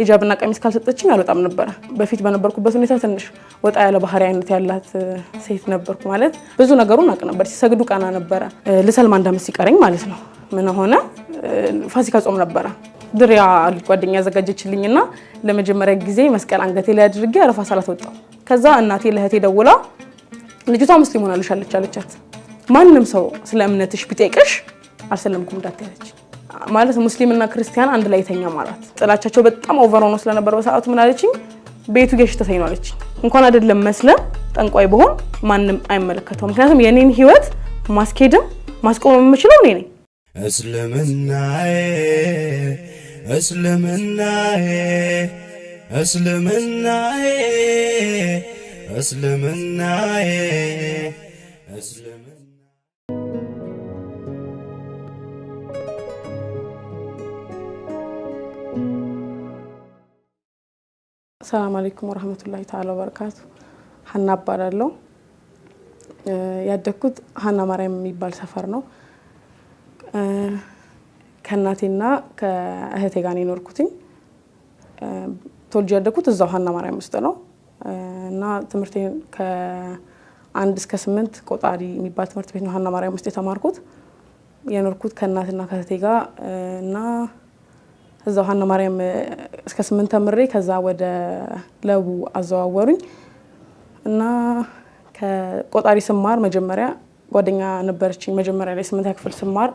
ኢጃብና ቀሚስ ካልሰጠችኝ አልወጣም ነበር በፊት በነበርኩበት ሁኔታ ትንሽ ወጣ ያለ ባህሪ አይነት ያላት ሴት ነበርኩ ማለት ብዙ ነገሩን አቅ ነበር ሲሰግዱ ቀና ነበር ለሰልማ እንደምስ ይቀርኝ ማለት ነው ምን ሆነ ፋሲካ ጾም ነበር ድሪያ ጓደኛ ያዘጋጀችልኝና ለመጀመሪያ ጊዜ መስቀል አንገቴ ላይ አድርጌ አረፋ ሰላት ወጣው ከዛ እናቴ ለህቴ ደውላ ልጅቷ ሙስሊም ሆናለች አለቻት ማንንም ሰው ስለ እምነትሽ ቢጠይቅሽ አልሰለምኩም እንዳትያለች ማለት ሙስሊምና ክርስቲያን አንድ ላይ ተኛ ማለት ጥላቻቸው በጣም ኦቨር ሆኖ ስለነበር በሰዓቱ ምን አለችኝ ቤቱ ገሽተተኝ ነው አለችኝ እንኳን አይደለም መስለም ጠንቋይ በሆን ማንንም አይመለከተው ምክንያቱም የኔን ህይወት ማስኬድም ማስቆም የምችለው እኔ ነኝ እስልምናዬ السلام عليكم ورحمة الله تعالى وبركاته حنا أبارالله ያደኩት ሀና ማርያም የሚባል ሰፈር ነው ከናቴና ከእህቴ ጋር ነው የኖርኩትኝ ተወልጄ ያደኩት እዛው ሀና ማርያም ውስጥ ነው እና ትምህርቴን ከ1 እስከ 8 ቆጣሪ የሚባል ትምህርት ቤት ነው ሀና ማርያም ውስጥ የተማርኩት የኖርኩት ከናቴና ከእህቴ ጋር እና እዛው ሀና ማርያም እስከ 8 ተምሬ ከዛ ወደ ለቡ አዘዋወሩኝ እና ከቆጣሪ ስማር መጀመሪያ ጓደኛ ነበርችኝ መጀመሪያ ላይ 8ኛ ክፍል ስማር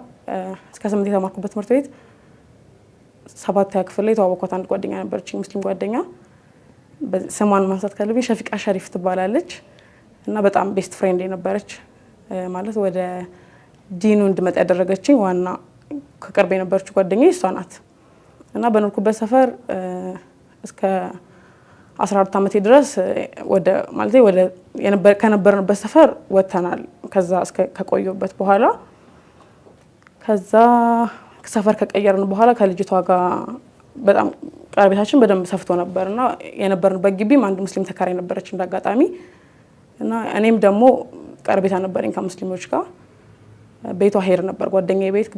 እስከ 8 የተማርኩበት ትምህርት ቤት 7ኛ ክፍል ላይ ተዋወቅኳት አንድ ጓደኛ ነበርችኝ ሙስሊም ጓደኛ በስሟን ማንሳት ካለብኝ ሸፊቃ ሸሪፍ ትባላለች እና በጣም ቤስት ፍሬንድ ነበረች ማለት ወደ ዲኑ እንድመጣ ያደረገችኝ ዋና ከቅርብ የነበረችው ጓደኛዬ እሷ ናት እና በኖርኩበት ሰፈር እስከ 14 ዓመት ድረስ ወደ ማለት ወደ ከነበርንበት ሰፈር ወተናል ከዛ እስከ ከቆየበት በኋላ ከዛ ሰፈር ከቀየርን በኋላ ከልጅቷ ጋር በጣም ቀርቤታችን በደንብ ሰፍቶ ነበርና የነበርንበት ግቢም አንድ ሙስሊም ተካራይ ነበረች እንዳጋጣሚ እና እኔም ደግሞ ቀርቤታ ነበርኝ ከሙስሊሞች ጋር ቤቷ ሄድ ነበር ጓደኛዬ ቤት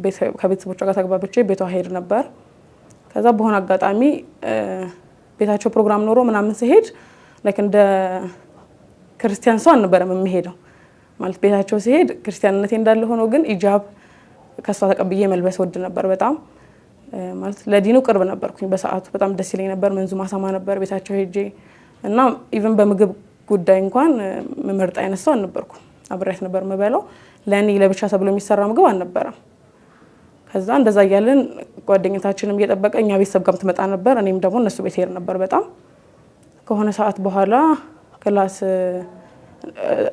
ከቤተሰቦቿ ጋር ተግባብቼ ቤቷ ሄድ ነበር ከዛ በሆነ አጋጣሚ ቤታቸው ፕሮግራም ኖሮ ምናምን ሲሄድ ላይክ እንደ ክርስቲያን ሰው አንነበረም የሚሄደው ማለት ቤታቸው ሲሄድ ክርስቲያንነቴ እንዳለ ሆኖ ግን ኢጃብ ከሷ ተቀብዬ መልበስ ወድ ነበር በጣም ማለት ለዲኑ ቅርብ ነበርኩኝ በሰዓቱ በጣም ደስ ይለኝ ነበር መንዙማ ሰማ ነበር ቤታቸው ሄጄ እና ኢቭን በምግብ ጉዳይ እንኳን መመርጥ አይነት ሰው አልነበርኩም አብሬያት ነበር መበለው ለኔ ለብቻ ተብሎ የሚሰራ ምግብ አልነበረም ከዛ እንደዛ ያያለን ጓደኛታችንም እየተጠበቀኛ ቤተሰብ ጋር ትመጣ ነበር እኔም ደግሞ እነሱ ቤት ሄር ነበር በጣም ከሆነ ሰዓት በኋላ ክላስ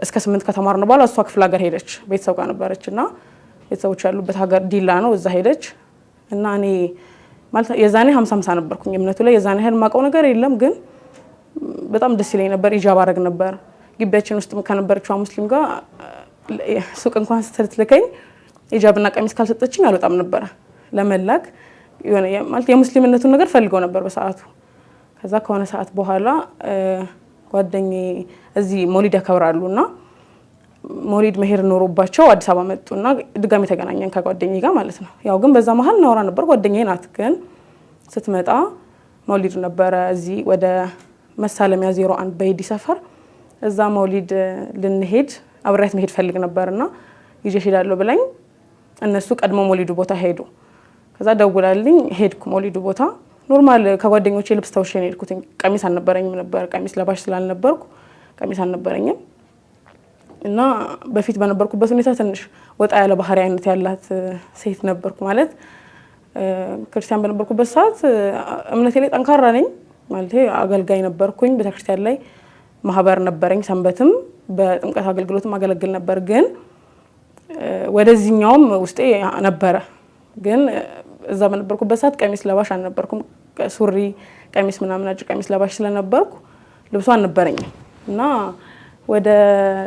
እስከ 8 ከተማርነው በኋላ እሷ ክፍለ ሀገር ሄደች ቤተሰብ ጋር ነበረችና ቤተሰቦች ያሉበት ሀገር ዲላ ነው እዛ ሄደች እና እኔ ማለት የዛኔ 50 ነበርኩኝ እምነቱ ላይ የዛኔ ህል ማቀው ነገር የለም ግን በጣም ደስ ይለኝ ነበር ኢጃብ አረግ ነበር ግቢያችን ውስጥ ከነበረችው ሙስሊም ጋር ሱቅ እንኳን ስትልከኝ ኢጃብና ቀሚስ ካልሰጠችኝ አልወጣም ነበር ለመላክ የሆነ ማለት የሙስሊምነቱን ነገር ፈልገው ነበር በሰዓቱ ከዛ ከሆነ ሰዓት በኋላ ጓደኛዬ እዚህ ሞሊድ ያከብራሉና ሞሊድ መሄድ ኖሮባቸው አዲስ አበባ መጡና ድጋሚ ተገናኘን ከጓደኛዬ ጋር ማለት ነው ያው ግን በዛ መሃል ናውራ ነበር ጓደኛዬ ናት ግን ስትመጣ ሞሊድ ነበር እዚህ ወደ መሳለሚያ 01 በይዲ ሰፈር እዛ ሞሊድ ልንሄድ አብሬያት መሄድ ፈልግ ነበርና ይዤ ሄዳለሁ ብለኝ እነሱ ቀድሞ ሞሊዱ ቦታ ሄዱ ከዛ ደውላልኝ ሄድኩ ሞሊዱ ቦታ ኖርማል ከጓደኞቼ ልብስ ተውሼ ነው ሄድኩት ቀሚስ አልነበረኝም ነበር ቀሚስ ለባሽ ስላልነበርኩ ቀሚስ አልነበረኝም እና በፊት በነበርኩበት ሁኔታ ትንሽ ወጣ ያለ ባህሪ አይነት ያላት ሴት ነበርኩ ማለት ክርስቲያን በነበርኩበት ሰዓት እምነቴ ላይ ጠንካራ ነኝ ማለት አገልጋይ ነበርኩኝ በተክርስቲያን ላይ ማህበር ነበረኝ ሰንበትም በጥምቀት አገልግሎትም አገለግል ነበር ግን ወደዚህኛውም ውስጤ ነበረ ግን እዛ በነበርኩበት ሰዓት ቀሚስ ለባሽ አልነበርኩም ሱሪ ቀሚስ ምናምን አጭ ቀሚስ ለባሽ ስለነበርኩ ልብሱ አልነበረኝም እና ወደ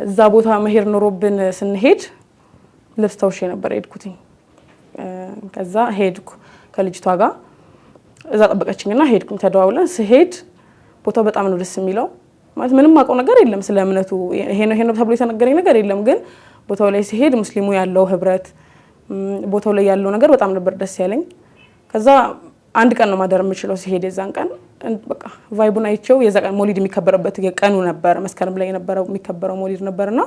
እዛ ቦታ መሄድ ኖሮብን ስንሄድ ልብስ ተውሼ ነበር ሄድኩትኝ ከዛ ሄድኩ ከልጅቷ ጋር እዛ ጠበቀችኝና ሄድኩኝ ተደዋውለን ሲሄድ ቦታው በጣም ነው ደስ የሚለው ማለት ምንም ማቀው ነገር የለም ስለ እምነቱ ይሄ ነው ተብሎ የተነገረኝ ነገር የለም ግን ቦታው ላይ ሲሄድ ሙስሊሙ ያለው ህብረት ቦታው ላይ ያለው ነገር በጣም ነበር ደስ ያለኝ ከዛ አንድ ቀን ነው ማደር የምችለው ሲሄድ የዛን ቀን በቃ ቫይቡን አይቼው የዛ ቀን ሞሊድ የሚከበረበት ቀኑ ነበር መስከረም ላይ የነበረው የሚከበረው ሞሊድ ነበርና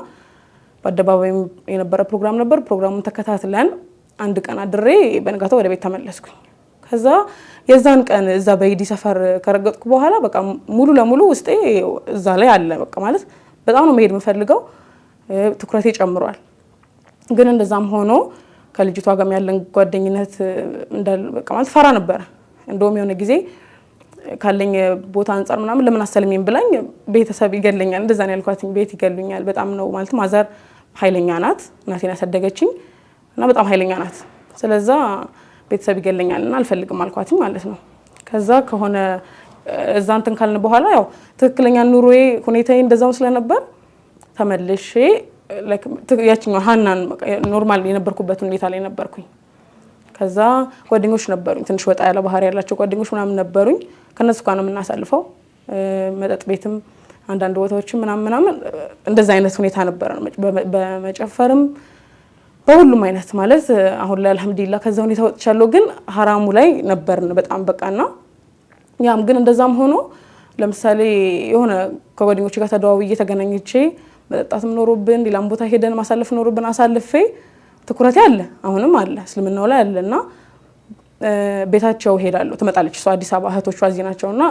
በአደባባይ የነበረ ፕሮግራም ነበር ፕሮግራሙን ተከታትለን አንድ ቀን አድሬ በነጋታው ወደ ቤት ተመለስኩኝ ከዛ የዛን ቀን እዛ በይዲ ሰፈር ከረገጥኩ በኋላ በቃ ሙሉ ለሙሉ ውስጤ እዛ ላይ አለ በቃ ማለት በጣም ነው መሄድ የምፈልገው ትኩረቴ ጨምሯል ግን እንደዛም ሆኖ ከልጅቷ ጋር ያለን ጓደኝነት እንዳል በቃ ማለት ፈራ ነበር እንደውም የሆነ ጊዜ ካለኝ ቦታ አንፃር ምናምን ለምን አሰልሚም ብላኝ ቤተሰብ ይገለኛል እንደዛ ነው ያልኳት ቤት ይገሉኛል በጣም ነው ማለት ማዘር ኃይለኛ ናት እናቴን ያሳደገችኝ እና በጣም ኃይለኛ ናት ስለዛ ቤተሰብ ይገለኛልና አልፈልግም አልኳት ማለት ነው ከዛ ከሆነ እዛንተን ካልን በኋላ ያው ትክክለኛ ኑሮዬ ሁኔታዬ እንደዛው ስለነበር ተመልሼ ያቺኛው ሃናን ኖርማል የነበርኩበት ሁኔታ ላይ ነበርኩኝ ከዛ ጓደኞች ነበሩኝ ትንሽ ወጣ ያለ ባህሪ ያላቸው ጓደኞች ምናምን ነበሩኝ ከነሱ ጋር ነው የምናሳልፈው መጠጥ ቤትም አንዳንድ ቦታዎችም ምናምን እንደዛ አይነት ሁኔታ ነበር በመጨፈርም በሁሉም አይነት ማለት አሁን ላይ አልহামዱሊላህ ከዛ ሁኔታ ወጥቻለሁ ግን ሐራሙ ላይ ነበርን በጣም በቃና ያም ግን እንደዛም ሆኖ ለምሳሌ የሆነ ከጓደኞች ጋር ተደዋውዬ ተገናኝቼ መጠጣትም ኖርብን ሌላም ቦታ ሄደን ማሳለፍ ኖርብን አሳልፌ ትኩረቴ አለ አሁንም አለ እስልምናው ላይ አለና ቤታቸው ሄዳለሁ ተመጣለች እሷ አዲስ አበባ እህቶቿ እዚህ ናቸውና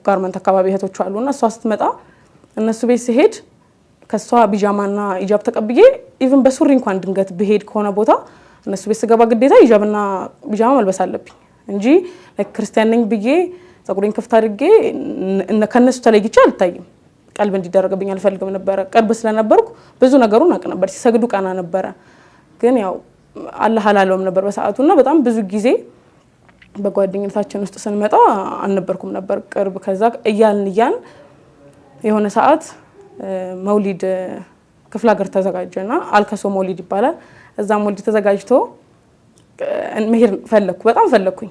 ጋርመንት አካባቢ እህቶቿ አሉና እሷ ስትመጣ እነሱ ቤት ሲሄድ ከሷ ቢጃማና ኢጃብ ተቀብዬ ኢቭን በሱሪ እንኳን ድንገት በሄድ ከሆነ ቦታ እነሱ ቤት ስገባ ግዴታ ኢጃብና ቢጃማ መልበስ አለብኝ እንጂ ክርስቲያን ነኝ ብዬ ጸጉሬን ከፍታ አድርጌ ከነሱ ተለይቼ አልታይም ቀልብ እንዲደረግብኝ አልፈልግም ነበር ቀልብ ስለነበርኩ ብዙ ነገሩን አቅ ነበር ሲሰግዱ ቃና ነበር ግን ያው አላህ ሐላሎም ነበር በሰዓቱና በጣም ብዙ ጊዜ በጓደኝነታችን ውስጥ ስንመጣ አልነበርኩም ነበር ቅርብ ከዛ እያልን የሆነ ሰዓት መውሊድ ክፍለ ሀገር ተዘጋጀና አልከሶ መውሊድ ይባላል እዛ መውሊድ ተዘጋጅቶ መሄድ በጣም ፈለኩኝ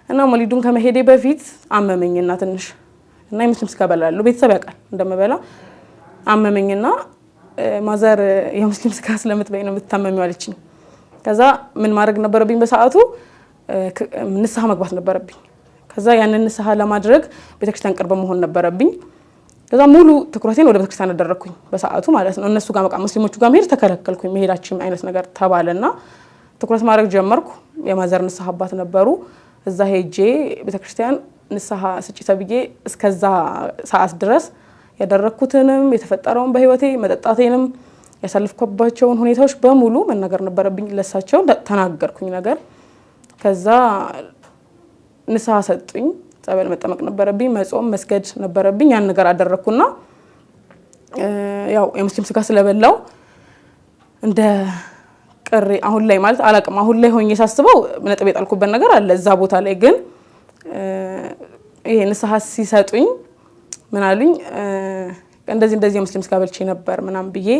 እና መውሊዱን ከመሄዴ በፊት አመመኝና ትንሽ እና የሙስሊም ስጋ በላለሁ ቤተሰብ ያውቃል እንደምበላ አመመኝና ማዘር የሙስሊም ስጋ ስለምትበይ ነው የምትታመሚው አለችኝ ከዛ ምን ማድረግ ነበረብኝ በሰዓቱ ንስሐ መግባት ነበረብኝ ከዛ ያንን ንስሐ ለማድረግ ቤተክርስቲያን ቅርብ መሆን ነበረብኝ ከዛ ሙሉ ትኩረቴን ወደ ቤተክርስቲያን አደረኩኝ በሰዓቱ ማለት ነው እነሱ ጋር ሙስሊሞቹ ጋር መሄድ ተከለከልኩኝ መሄዳችን አይነት ነገር ተባለና ትኩረት ማድረግ ጀመርኩ የማዘር ንስሐ አባት ነበሩ እዛ ሄጄ ቤተክርስቲያን ንስሐ ስጪ ተብዬ እስከዛ ሰዓት ድረስ ያደረኩትንም የተፈጠረውን በህይወቴ መጠጣቴንም ያሳልፍኩባቸውን ሁኔታዎች በሙሉ መናገር ነበረብኝ ለሳቸው ተናገርኩኝ ነገር ከዛ ንስሐ ሰጡኝ ጸበል መጠመቅ ነበረብኝ መጾም መስገድ ነበረብኝ ያን ነገር አደረኩና ያው የሙስሊም ስጋ ስለበላው እንደ ቅሬ አሁን ላይ ማለት አላቅም አሁን ላይ ሆኜ ሳስበው ነጥብ የጣልኩበት ነገር አለ እዛ ቦታ ላይ ግን ይሄ ንስሐ ሲሰጡኝ ምን አሉኝ እንደዚህ የሙስሊም ስጋ በልቼ ነበር ምናም ብዬ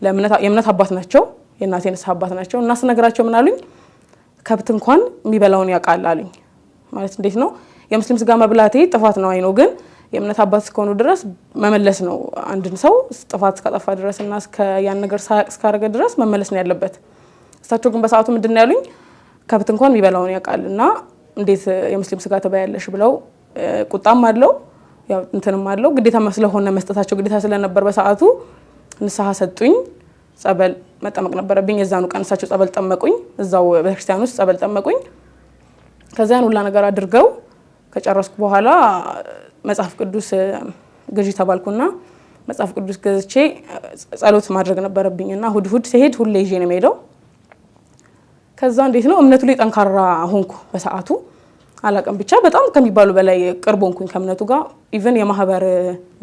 የእምነት አባት ናቸው የእናቴ ንስሐ አባት ናቸው እና ስነግራቸው ምን አሉኝ ከብት እንኳን የሚበላውን ያውቃል አሉኝ ማለት እንዴት ነው የሙስሊም ስጋ መብላቴ ጥፋት ነው አይኖ ግን የእምነት አባት እስከሆኑ ድረስ መመለስ ነው አንድን ሰው ጥፋት እስካጠፋ ድረስና እስከ ያን ነገር ሳያቅ እስካረገ ድረስ መመለስ ነው ያለበት እሳቸው ግን በሰዓቱ ምንድነው ያሉኝ ከብት እንኳን የሚበላውን ያውቃልና እንዴት የሙስሊም ስጋ ተበያለሽ ብለው ቁጣም አለው ያው እንትንም አለው ግዴታ መስለሆነ መስጠታቸው ግዴታ ስለነበር በሰዓቱ ንስሐ ሰጡኝ ጸበል መጠመቅ ነበረብኝ የዛኑ ቀን እሳቸው ጸበል ጠመቁኝ እዛው በክርስቲያኑ ውስጥ ጸበል ጠመቁኝ ከዛ ያን ሁላ ነገር አድርገው ከጨረስኩ በኋላ መጽሐፍ ቅዱስ ግዢ ተባልኩና መጽሐፍ ቅዱስ ገዝቼ ጸሎት ማድረግ ነበረብኝና ሁድ ሲሄድ ሁሌ ይዤ ነው የምሄደው ከዛ እንዴት ነው እምነቱ ላይ ጠንካራ ሆንኩ በሰዓቱ አላቀም ብቻ በጣም ከሚባሉ በላይ ቅርብ ሆንኩኝ ከእምነቱ ጋር ኢቭን የማህበር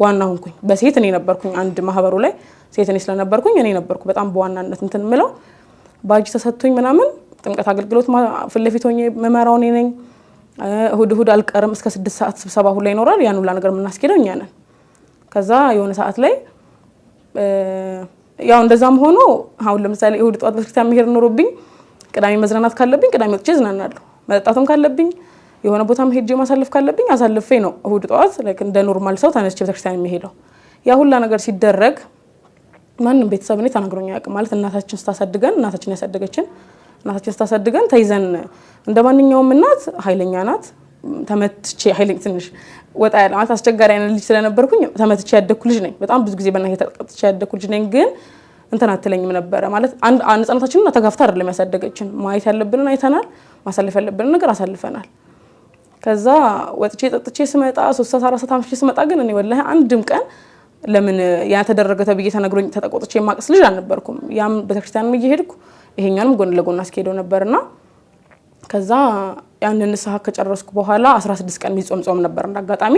ዋና ሆንኩኝ በሴት እኔ ነበርኩኝ አንድ ማህበሩ ላይ ሴት እኔ ስለነበርኩኝ እኔ ነበርኩ በጣም በዋናነት እንትን ምለው ባጅ ተሰጥቶኝ ምናምን ጥምቀት አገልግሎት ፍለፊት ሆኜ መመራው እኔ ነኝ እሁድ አልቀርም እስከ 6 ሰዓት ስብሰባ ሁሉ ይኖራል ያን ሁሉ ነገር ምናስኬደው እኛ ነን ከዛ የሆነ ሰዓት ላይ ያው እንደዛም ሆኖ አሁን ለምሳሌ እሁድ ጧት በክርስቲያን መሄድ ኖርብኝ ቅዳሜ መዝናናት ካለብኝ ቅዳሜ ወጥቼ ዝናናለሁ መጣጣም ካለብኝ የሆነ ቦታም ሄጄ ማሳለፍ ካለብኝ አሳልፌ ነው እሁድ ጧት ላይክ እንደ ኖርማል ሰው ተነስቼ ቤተክርስቲያን የሚሄደው ያ ሁሉ ነገር ሲደረግ ማንንም ቤተሰብ እኔ ተናግሮኝ ያውቅ ማለት እናታችን ስታሳድገን እናታችን ያሳደገችን እናታችን ስታሳድገን ተይዘን እንደማንኛውም እናት ኃይለኛ ናት ተመትቼ ኃይለኝ ትንሽ ወጣ ያለ ማለት አስቸጋሪ አይነት ልጅ ስለነበርኩኝ ተመትቼ ያደኩ ልጅ ነኝ በጣም ብዙ ጊዜ በእናቴ ተቀጥቼ ያደኩ ልጅ ነኝ ግን እንትን አትለኝም ነበር ማለት አንድ ነፃነታችንን ተጋፍታ አይደለም ያሳደገችን ማየት ያለብንን አይተናል ማሳለፍ ያለብንን ነገር አሳልፈናል ከዛ ወጥቼ ጠጥቼ ስመጣ 3 ሰዓት 4 ሰዓት አምሽቼ ስመጣ ግን እኔ ወላሂ አንድም ቀን ለምን ያ ተደረገ ተብዬ ተነግሮኝ ተጠቆጥቼ ማቅስ ልጅ አልነበርኩም ያም ቤተክርስቲያንም እየሄድኩ ይሄኛንም ጎን ለጎን አስኬደው ነበርና ከዛ ያንን ሰሃ ከጨረስኩ በኋላ 16 ቀን ጾም ነበር እንዳጋጣሚ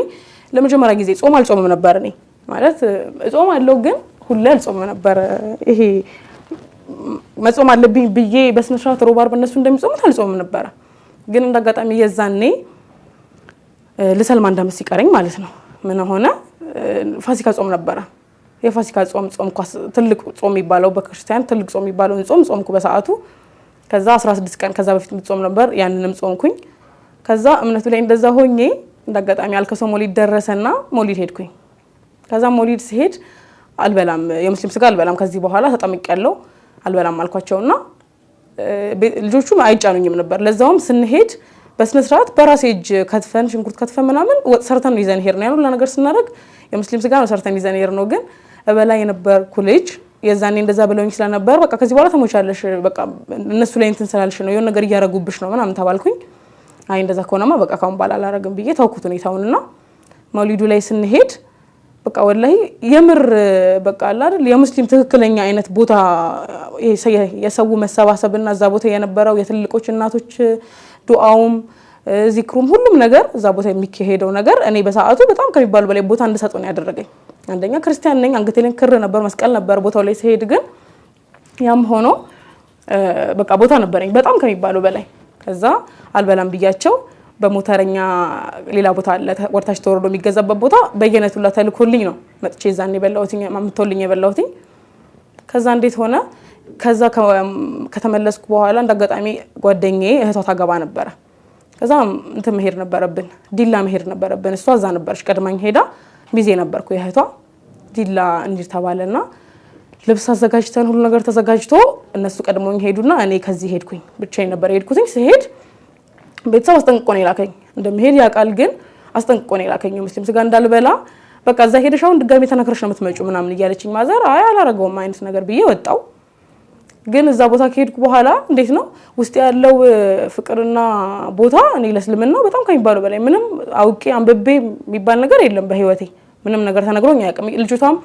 ለመጀመሪያ ጊዜ ጾም አልጾምም ነበር እኔ ማለት ጾም አለው ግን ሁሌ አልጾምም ነበር ይሄ መጾም አለብኝ ብዬ በስነ ስርዓት ሮብ ዓርብ እነሱ እንደሚጾሙት አልጾምም ነበር ግን እንዳጋጣሚ የዛኔ ለሰልማ እንደምስ ይቀረኝ ማለት ነው ምን ሆነ ፋሲካ ጾም ነበር የፋሲካ ጾም ኳስ ትልቅ ጾም ይባላል በክርስቲያን ትልቅ ጾም ይባላል ጾምኩ በሰዓቱ ከዛ 16 ቀን ከዛ በፊት ጾም ነበር ያንንም ጾምኩኝ ከዛ እምነቱ ላይ እንደዛ ሆኜ እንዳጋጣሚ አልከሶ ሞሊድ ደረሰና ሞሊድ ሄድኩኝ ከዛ ሞሊድ ሲሄድ አልበላም የሙስሊም ስጋ አልበላም ከዚህ በኋላ ተጠምቄያለሁ አልበላም አልኳቸውና ልጆቹ አይጫኑኝም ነበር ለዛውም ስንሄድ በስነ ስርዓት በራሴ እጅ ከትፈን ሽንኩርት ከትፈን ምናምን ወጥ ሰርተን ይዘን ሄድን ያለው ለነገር ስናደርግ የሙስሊም ስጋ ነው ሰርተን ይዘን ሄድን ነው ግን በላይ የነበርኩ ልጅ የዛኔ እንደዛ ብለውኝ ስለነበር በቃ ከዚህ በኋላ ተሞቻለሽ በቃ እነሱ ላይ እንትን ስላልሽ ነው የሆነ ነገር ያረጉብሽ ነው ምናምን ተባልኩኝ አይ እንደዛ ከሆነማ በቃ ካሁን በኋላ አላረግም ብዬ ተውኩት ሁኔታውንና መውሊዱ ላይ ስንሄድ በቃ ወላሂ የምር በቃ አይደል የሙስሊም ትክክለኛ አይነት ቦታ የሰው መሰባሰብና እዛ ቦታ የነበረው የትልቆች እናቶች ዱዓውም ዚክሩም ሁሉም ነገር እዛ ቦታ የሚካሄደው ነገር እኔ በሰዓቱ በጣም ከሚባሉ በላይ ቦታ እንድሰጠው ነው ያደረገኝ አንደኛ ክርስቲያን ነኝ አንገቴ ላይ ክር ነበር መስቀል ነበር ቦታው ላይ ሲሄድ ግን ያም ሆኖ በቃ ቦታ ነበርኝ በጣም ከሚባሉ በላይ ከዛ አልበላም ብያቸው በሞተረኛ ሌላ ቦታ አለ ወርታች ተወርዶ የሚገዛበት ቦታ በየነቱላ ተልኮልኝ ነው መጥቼ ዛኔ በላውትኝ ማምቶልኝ የበላውትኝ ከዛ እንዴት ሆነ ከዛ ከተመለስኩ በኋላ እንዳጋጣሚ ጓደኛዬ እህቷ ታገባ ነበር ከዛ እንትን መሄድ ነበረብን ዲላ መሄድ ነበረብን እሷ እዛ ነበርሽ ቀድማኝ ሄዳ ሚዜ ነበርኩ የእህቷ ዲላ እንዲር ተባለና ልብስ አዘጋጅተን ሁሉ ነገር ተዘጋጅቶ እነሱ ቀድሞኝ ሄዱና እኔ ከዚህ ሄድኩኝ ብቻዬን ነበር ሄድኩኝ ሲሄድ ቤተሰብ አስጠንቅቆ ነው የላከኝ እንደምሄድ ያውቃል ግን አስጠንቅቆ ነው የላከኝ ሙስሊም ስጋ እንዳልበላ በቃ እዛ ሄደሻው ድጋሚ ተነክረሽ ነው የምትመጪው ምናምን እያለችኝ ማዘር አይ አላረገውም አይነት ነገር ብዬ ወጣው ግን እዛ ቦታ ከሄድኩ በኋላ እንዴት ነው ውስጥ ያለው ፍቅርና ቦታ እኔ ለስልምናው በጣም ከሚባለው በላይ ምንም አውቄ አንበቤ የሚባል ነገር የለም በህይወቴ ምንም ነገር ተነግሮኝ አያውቅም ልጅቷም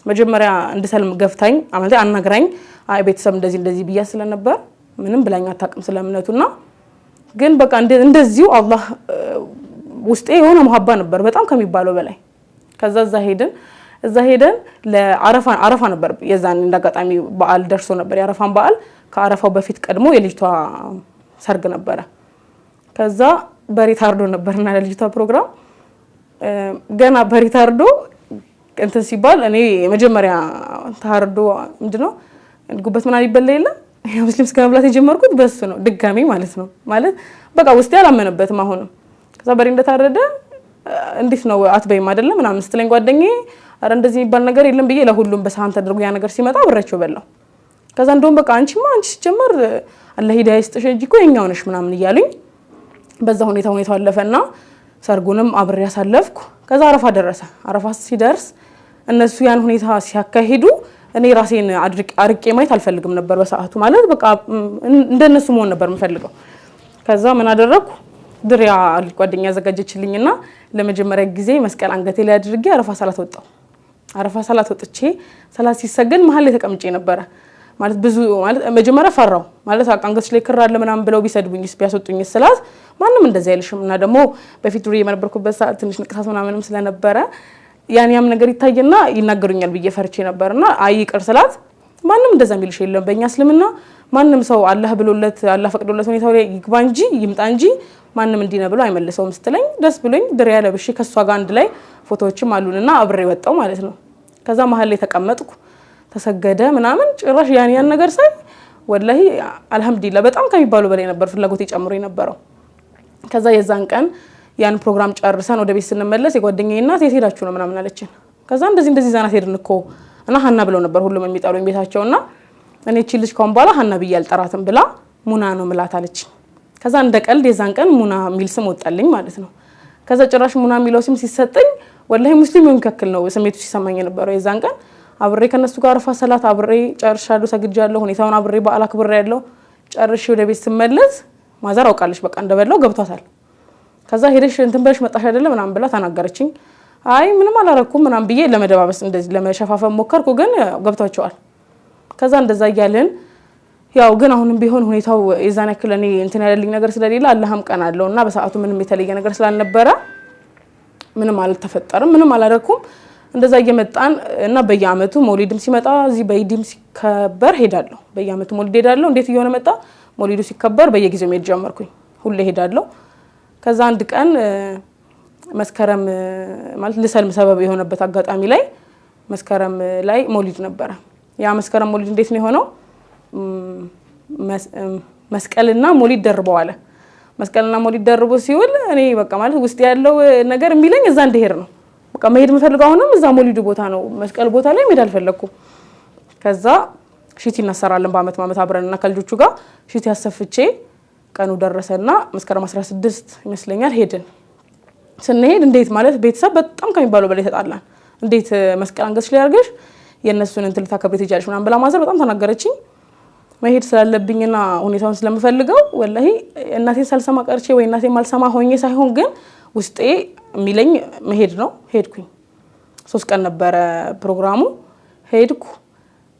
መጀመሪያ እንድሰልም ገፍታኝ አመልቴ አናግራኝ አይ ቤተሰብ እንደዚህ ብያ ስለነበር ምንም ብላኝ አታውቅም ስለምነቱና ግን በቃ እንደዚሁ አላህ ውስጤ የሆነ መሐባ ነበር በጣም ከሚባለው በላይ ከዛ እዛ ሄደን ለአረፋ ነበር የዛን እንዳጋጣሚ በዓል ደርሶ ነበር ያረፋን በዓል ከአረፋው በፊት ቀድሞ የልጅቷ ሰርግ ነበረ ከዛ በሪታርዶ ነበርና ለልጅቷ ፕሮግራም ገና በሪታርዶ እንትን ሲባል እኔ የመጀመሪያ ታርዶ ምንድነው ጉበት ምናምን ይበላ የለ የሙስሊም ስጋ መብላት የጀመርኩት በሱ ነው ድጋሚ ማለት ነው ማለት በቃ ውስጤ አላመነበትም አሁንም ከዛ በሬ እንደታረደ እንዴት ነው አትበይም አይደለም ምናምን ስትለኝ ጓደኛዬ አረ እንደዚህ የሚባል ነገር የለም ብዬ ለሁሉም በሳህን ተደርጎ ያ ነገር ሲመጣ አብራቸው በላው ከዛ እንደውም በቃ አንቺ ሲጀመር አላህ ሂዳያ ይስጥሽ እንጂ እኮ የኛው ነሽ ምናምን እያሉኝ በዛ ሁኔታው አለፈና ሰርጉንም አብሬ ያሳለፍኩ ከዛ አረፋ ደረሰ አረፋ ሲደርስ እነሱ ያን ሁኔታ ሲያካሂዱ እኔ ራሴን አርቄ ማየት አልፈልግም ነበር በሰዓቱ ማለት በቃ እንደነሱ መሆን ነበር የምፈልገው ከዛ ምን አደረኩ ድሪያ ጓደኛ ያዘጋጀችልኝና ለመጀመሪያ ጊዜ መስቀል አንገቴ ላይ አድርጌ አረፋ ሰላት ወጣው አረፋ ሰላት ወጥቼ ሰላት ሲሰገድ መሀል ላይ ተቀምጬ ነበር ማለት ብዙ ማለት መጀመሪያ ፈራው ማለት አንገትሽ ላይ ክር አለ ምናምን ብለው ቢሰድቡኝስ ቢያስወጡኝስ ስላት ማንንም እንደዛ አይልሽምና ደግሞ በፊት ዱርዬ የነበርኩበት ሰዓት ትንሽ ንቅሳት ምናምንም ስለነበረ ያም ነገር ይታየና ይናገሩኛል ብዬ ፈርቼ ነበርና አይቅር ስላት ማንንም እንደዛ የሚልሽ የለም በእኛ እስልምና ማንንም ሰው አላህ ብሎለት አላህ ፈቅዶለት ሁኔታው ላይ ይግባ እንጂ ይምጣ እንጂ ማንንም እንዲነ ብሎ አይመልሰውም ስትለኝ ደስ ብሎኝ ድሪያ ለብሼ ከሷ ጋር አንድ ላይ ፎቶዎችም አሉንና አብሬ ወጣው ማለት ነው ከዛ መሀል ላይ ተቀመጥኩ ተሰገደ ምናምን ጭራሽ ያን ነገር ሳይ ወላሂ አልহামዱሊላህ በጣም ከሚባሉ በላይ ነበር ፍላጎት ይጨምሩ የነበረው ከዛ የዛን ቀን ያን ፕሮግራም ጨርሰን ወደ ቤት ስንመለስ የጓደኛዬ እናት የት ሄዳችሁ ነው ምናምን አለችን ከዛ እንደዚህ ዛናት ሄድን እኮ እና ሀና ብለው ነበር ሁሉም የሚጠሩኝ ቤታቸውና እኔ እቺ ልጅ ካሁን በኋላ ሀና ብዬ አልጠራትም ብላ ሙና ነው ምላት አለች ከዛ እንደ ቀልድ የዛን ቀን ሙና ሚል ስም ወጣልኝ ማለት ነው። ከዛ ጭራሽ ሙና ሚለው ስም ሲሰጠኝ ወላሂ ሙስሊም የሚከክል ነው ስሜቱ ሲሰማኝ ነበር። የዛን ቀን አብሬ ከነሱ ጋር አረፋ ሰላት አብሬ ጨርሻለሁ፣ ሰግጃለሁ፣ ሁኔታውን አብሬ በዓል አክብሬ ያለው ጨርሼ ወደ ቤት ስመለስ ማዘር አውቃለች በቃ እንደበላው ገብቷታል። ከዛ ሄደሽ እንትን ብለሽ መጣሽ አይደለም ምናምን ብላ ተናገረችኝ። አይ ምንም አላረኩም ምናምን ብዬ ለመደባበስ እንደዚህ ለመሸፋፈን ሞከርኩ፣ ግን ገብቷቸዋል። ከዛ እንደዛ እያልን ያው ግን አሁንም ቢሆን ሁኔታው የዛን ያክል እኔ እንትን ያለልኝ ነገር ስለሌለ አላህም ቀን አለውና በሰዓቱ ምንም የተለየ ነገር ስላልነበረ ምንም አልተፈጠረም፣ ምንም አላረኩም። እንደዛ እየመጣን እና በየአመቱ ሞሊድም ሲመጣ እዚህ በኢድም ሲከበር ሄዳለሁ። በየአመቱ ሞሊድ ሄዳለሁ። እንዴት እየሆነ መጣ ሞሊዱ ሲከበር በየጊዜው መሄድ ጀመርኩኝ። ሁሌ ሄዳለሁ። ከዛ አንድ ቀን መስከረም ማለት ለሰልም ሰበብ የሆነበት አጋጣሚ ላይ መስከረም ላይ ሞሊድ ነበረ። ያ መስከረም ሞሊድ እንዴት ነው የሆነው? መስቀልና ሞሊድ ደርበው አለ። መስቀልና ሞሊድ ደርቦ ሲውል እኔ በቃ ማለት ውስጥ ያለው ነገር የሚለኝ እዛ እንደሄድ ነው። በቃ መሄድ የምፈልገው አሁንም እዛ ሞሊዱ ቦታ ነው። መስቀል ቦታ ላይ መሄድ አልፈለኩም። ከዛ ሺቲ እናሰራለን በአመት ማመት አብረንና ከልጆቹ ጋር ሺቲ ያሰፍቼ ቀኑ ደረሰና መስከረም 16 ይመስለኛል ሄድን። ስንሄድ እንዴት ማለት ቤተሰብ በጣም ከሚባለው በላይ ተጣላን። እንዴት መስቀል አንገትሽ ላይ አድርገሽ የነሱን እንትን ልታከብሪ ትሄጃለሽ ምናምን ብላ ማዘር በጣም ተናገረችኝ። መሄድ ስላለብኝና ሁኔታውን ስለምፈልገው ወላሂ እናቴን ሳልሰማ ቀርቼ ወይ እናቴን ማልሰማ ሆኜ ሳይሆን ግን ውስጤ የሚለኝ መሄድ ነው። ሄድኩኝ። 3 ቀን ነበረ ፕሮግራሙ። ሄድኩ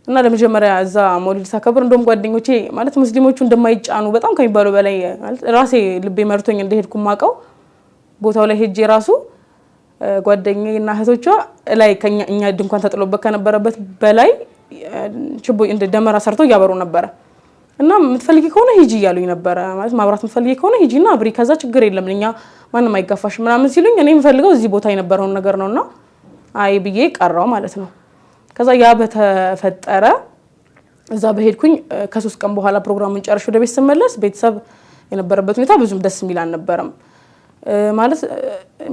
እና ለመጀመሪያ እዛ ሞሊድ ሳከብር እንደውም ጓደኞቼ ማለት ሙስሊሞቹ እንደማይጫኑ በጣም ከሚባለው በላይ ማለት ራሴ ልቤ መርቶኝ እንደሄድኩ ማቀው ቦታው ላይ ሄጄ ራሱ ጓደኛዬና እህቶቿ ላይ ከኛ እኛ ድንኳን ተጥሎበት ከነበረበት በላይ ችቦ እንደ ደመራ ሰርተው ያበሩ ነበር። እና የምትፈልጊ ከሆነ ሂጂ እያሉኝ ነበር። ማለት ማብራት የምትፈልጊ ከሆነ ሂጂና አብሪ፣ ከዛ ችግር የለም እኛ ማንንም አይጋፋሽ ምናምን ሲሉኝ እኔ የምፈልገው እዚህ ቦታ የነበረውን ነገር ነውና አይ ብዬ ቀራው ማለት ነው። ከዛ ያ በተፈጠረ እዛ በሄድኩኝ ከ3 ቀን በኋላ ፕሮግራሙን ጨርሼ ወደ ቤት ስመለስ ቤተሰብ የነበረበት ሁኔታ ብዙም ደስ የሚል አልነበረም። ማለት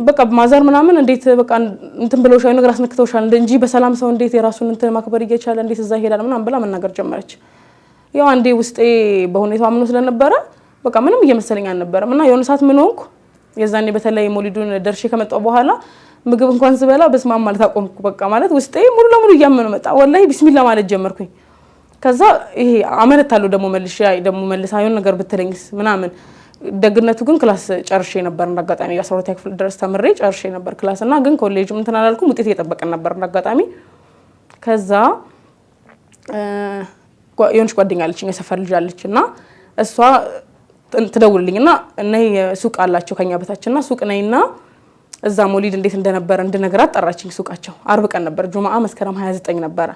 በቃ ማዘር ምናምን እንዴት በቃ እንትን ብለውሻል ነገር አስነክተውሻል እንጂ በሰላም ሰው እንዴት የራሱን እንትን ማክበር ይቻላል እንዴት እዛ ይሄዳል ምናምን ብላ መናገር ጀመረች። ያው አንዴ ውስጤ በሁኔታው አምኖ ስለነበረ በቃ ምንም እየመሰለኝ አልነበረም። እና የሆነ ሰዓት ምን ሆንኩ የዛኔ በተለይ ሞሊዱን ደርሼ ከመጣው በኋላ ምግብ እንኳን ስበላ በስማም ማለት አቆምኩ። በቃ ማለት ውስጤ ሙሉ ለሙሉ እያመነ መጣ። ወላሂ ቢስሚላ ማለት ጀመርኩኝ። ከዛ ይሄ አመነታለሁ ደግሞ መልሳ የሆነ ነገር ብትለኝስ ምናምን። ደግነቱ ግን ክላስ ጨርሼ ነበር እንዳጋጣሚ 12ኛ ክፍል ድረስ ተምሬ ጨርሼ ነበር ክላስ እና ግን ኮሌጅም እንትን አላልኩም ውጤት እየጠበቀን ነበር እንዳጋጣሚ። ከዛ የሆነች ጓደኛ አለችኝ የሰፈር ልጅ አለችና እሷ ትደውልልኝና ነይ ሱቅ አላቸው ከኛ በታችና ሱቅ ነይና እዛ ሞሊድ እንዴት እንደነበረ እንድነግራት ጠራችኝ። ሱቃቸው አርብ ቀን ነበር ጁማአ መስከረም 29 ነበር።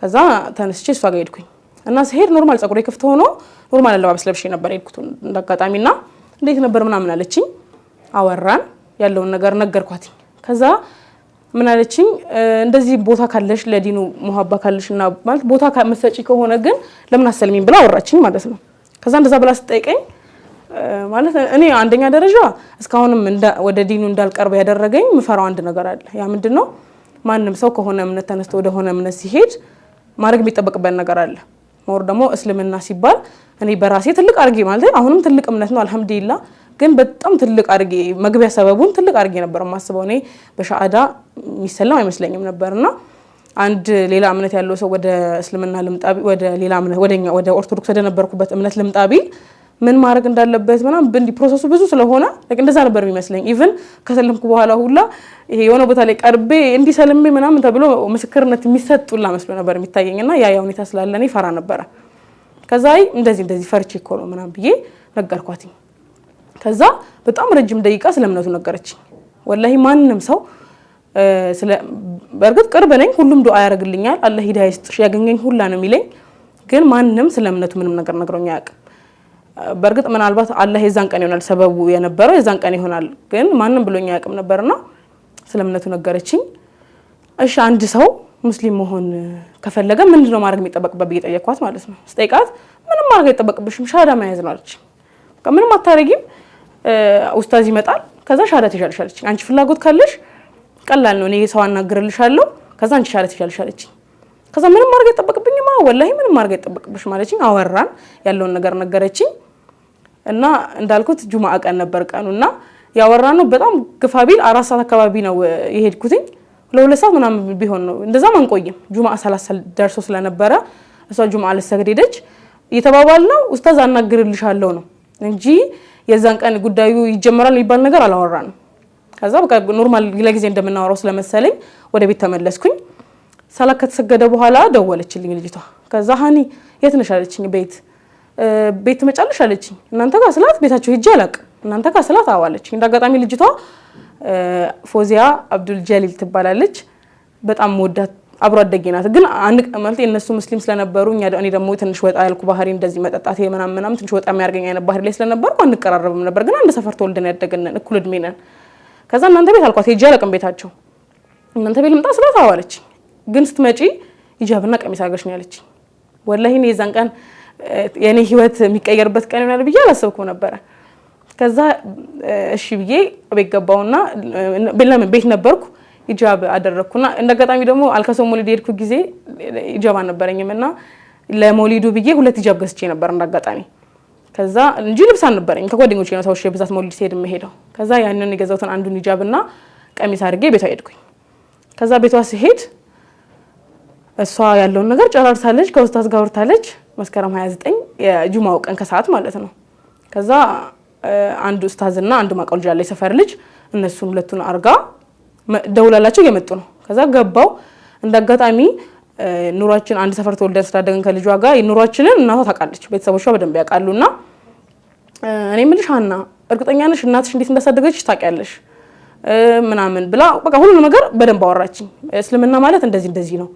ከዛ ተነስቼ እሷ ጋር ሄድኩኝ እና ስሄድ ኖርማል ጸጉሬ ክፍት ሆኖ ኖርማል አለባበስ ለብሼ ነበር ሄድኩት እንዳጋጣሚና እንዴት ነበር ምናምን አለችኝ። አወራን ያለውን ነገር ነገርኳት። ከዛ ምን አለችኝ እንደዚህ ቦታ ካለሽ ለዲኑ ሙሐባ ካለሽና ማለት ቦታ ከመሰጪ ከሆነ ግን ለምን አሰልሚኝ ብላ አወራችኝ ማለት ነው። ከዛ እንደዛ ብላ ስጠይቀኝ ማለት እኔ አንደኛ ደረጃ እስካሁንም ወደ ዲኑ እንዳልቀርብ ያደረገኝ ምፈራው አንድ ነገር አለ። ያ ምንድነው ማንንም ሰው ከሆነ እምነት ተነስቶ ወደ ሆነ እምነት ሲሄድ ማድረግ የሚጠበቅበት ነገር አለ። ሞር ደግሞ እስልምና ሲባል እኔ በራሴ ትልቅ አርጌ ማለት አሁንም ትልቅ እምነት ነው አልহামዱሊላህ ግን በጣም ትልቅ አርጌ መግቢያ ሰበቡን ትልቅ አርጌ ነበር ማስበው። እኔ በሻአዳ የሚሰለም አይመስለኝም ነበርና አንድ ሌላ እምነት ያለው ሰው ወደ እስልምና ልምጣቢ ወደ ሌላ እምነት ወደ ኦርቶዶክስ ወደ ነበርኩበት እምነት ልምጣቢ ምን ማድረግ እንዳለበት ምናምን በእንዲ ፕሮሰሱ ብዙ ስለሆነ እንደዛ ነበር የሚመስለኝ። ኢቭን ከሰለምኩ በኋላ ሁላ ይሄ የሆነ ቦታ ላይ ቀርቤ እንዲሰልም ምናምን ተብሎ ምስክርነት የሚሰጡላ መስሎ ነበር የሚታየኝና ያ ሁኔታ ስላለኔ ፈራ ነበር። ከዛይ እንደዚህ ፈርቼ እኮ ነው ምናምን ብዬ ነገርኳት። ከዛ በጣም ረጅም ደቂቃ ስለምነቱ ነገረችኝ። ወላሂ ማንንም ሰው በርግጥ ቅርብ ነኝ ሁሉም ዱአ ያደርግልኛል አላህ ሂዳያ ይስጥሽ ያገኘኝ ሁላ ነው የሚለኝ ግን ማንንም ስለምነቱ ምንም ነገር ነግሮኝ አያውቅም። በርግጥ ምናልባት አላህ የዛን ቀን ይሆናል ሰበቡ የነበረው የዛን ቀን ይሆናል ግን ማንንም ብሎኝ አያውቅም ነበርና ስለምነቱ ነገረችኝ። እሺ አንድ ሰው ሙስሊም መሆን ከፈለገ ምንድነው ማድረግ የሚጠበቅበት ብዬ ጠየቅኳት ማለት ነው። ስጠይቃት ምንም ማድረግ አይጠበቅብሽም ሻሃዳ መያዝ ነው አለች። ምንም አታረጊም ኡስታዝ ይመጣል ከዛ ሻሃዳ ትይዣለሽ። አንቺ ፍላጎት ካለሽ ቀላል ነው እኔ ሰው አናግርልሻለሁ ከዛ አንቺ ሻሃዳ ትይዣለሽ። ከዛ ምንም ማድረግ አይጠበቅብኝማ ወላሂ ምንም ማድረግ አይጠበቅብሽ ማለችኝ። አወራን ያለውን ነገር ነገረችኝ። እና እንዳልኩት ጁማዓ ቀን ነበር ቀኑና ያወራነው በጣም ግፋቢል 4 ሰዓት አካባቢ ነው የሄድኩትኝ ለ2 ሰዓት ምናምን ቢሆን ነው እንደዛ ማንቆይም ጁማዓ 30 ደርሶ ስለነበረ እሷ ጁማዓ ለሰግድ ሄደች የተባባልነው ኡስታዝ አናግርልሻለሁ ነው እንጂ የዛን ቀን ጉዳዩ ይጀምራል የሚባል ነገር አላወራንም ከዛ በቃ ኖርማል ለጊዜ እንደምናወራው ስለመሰለኝ ወደ ቤት ተመለስኩኝ ሰላት ከተሰገደ በኋላ ደወለችልኝ ልጅቷ ከዛ ሃኒ የት ነሽ አለችኝ ቤት መጫለሽ አለችኝ እናንተ ጋር ስላት ቤታቸው ሄጄ አላቅ እናንተ ጋር ስላት አዋለችኝ እንዳጋጣሚ ልጅቷ ፎዚያ አብዱል ጀሊል ትባላለች በጣም ወዳት አብሮ አደገናት ግን አንድ ማለት እነሱ ሙስሊም ስለነበሩ እኔ ደግሞ ትንሽ ወጣ ያልኩ ባህሪ እንደዚህ መጣጣት የምናምናም ትንሽ ወጣ የሚያርገኝ አይነት ባህሪ ላይ ስለነበርኩ አንቀራረብም ነበር ግን አንድ ሰፈር ተወልደን ያደገነን እኩል እድሜ ነን ከዛ እናንተ ቤት አልኳት ሄጄ አላቅም ቤታቸው እናንተ ቤት ልምጣ ስላት አዋለችኝ ግን ስትመጪ ሂጃብና ቀሚስ አድርገሽ ነው ያለችኝ ወላሂ እኔ የዛን ቀን የኔ ህይወት የሚቀየርበት ቀን ይሆናል ብዬ አላሰብኩም ነበር ከዛ እሺ ብዬ ቤት ገባውና ለምን ቤት ነበርኩ ሂጃብ አደረኩና እንደጋጣሚ ደግሞ አልከሰው ሞሊድ ሄድኩ ጊዜ ሂጃብ አልነበረኝምና ለሞሊዱ ብዬ 2 ሂጃብ ገዝቼ ነበር እንደጋጣሚ ከዛ እንጂ ልብስ አልነበረኝ ከጓደኞቼ ነው ታውሽ በዛት ሞሊድ ሲሄድ መሄደው ከዛ ያንን የገዛውትን አንዱን ሂጃብና ቀሚስ አድርጌ ቤቷ ሄድኩኝ ከዛ ቤቷ ሲሄድ እሷ ያለውን ነገር ጨራርሳለች ከኡስታዝ ጋር ወርታለች መስከረም 29 የጁማው ቀን ከሰዓት ማለት ነው ከዛ አንዱ ኡስታዝና አንዱ ማቀልጃ ላይ ሰፈር ልጅ እነሱን ሁለቱን አርጋ ደውላላቸው የመጡ ነው ከዛ ገባው እንደጋጣሚ ኑሯችን አንድ ሰፈር ተወልደን ስላደገን ከልጇ ጋር ኑሯችንን እናቷ ታውቃለች ቤተሰቦቿ በደንብ ያውቃሉና እኔ ምልሻና እርግጠኛ ነሽ እናትሽ እንዴት እንዳሳደገችሽ ታውቂያለሽ ምናምን ብላ በቃ ሁሉ ነገር በደንብ አወራችኝ እስልምና ማለት እንደዚህ ነው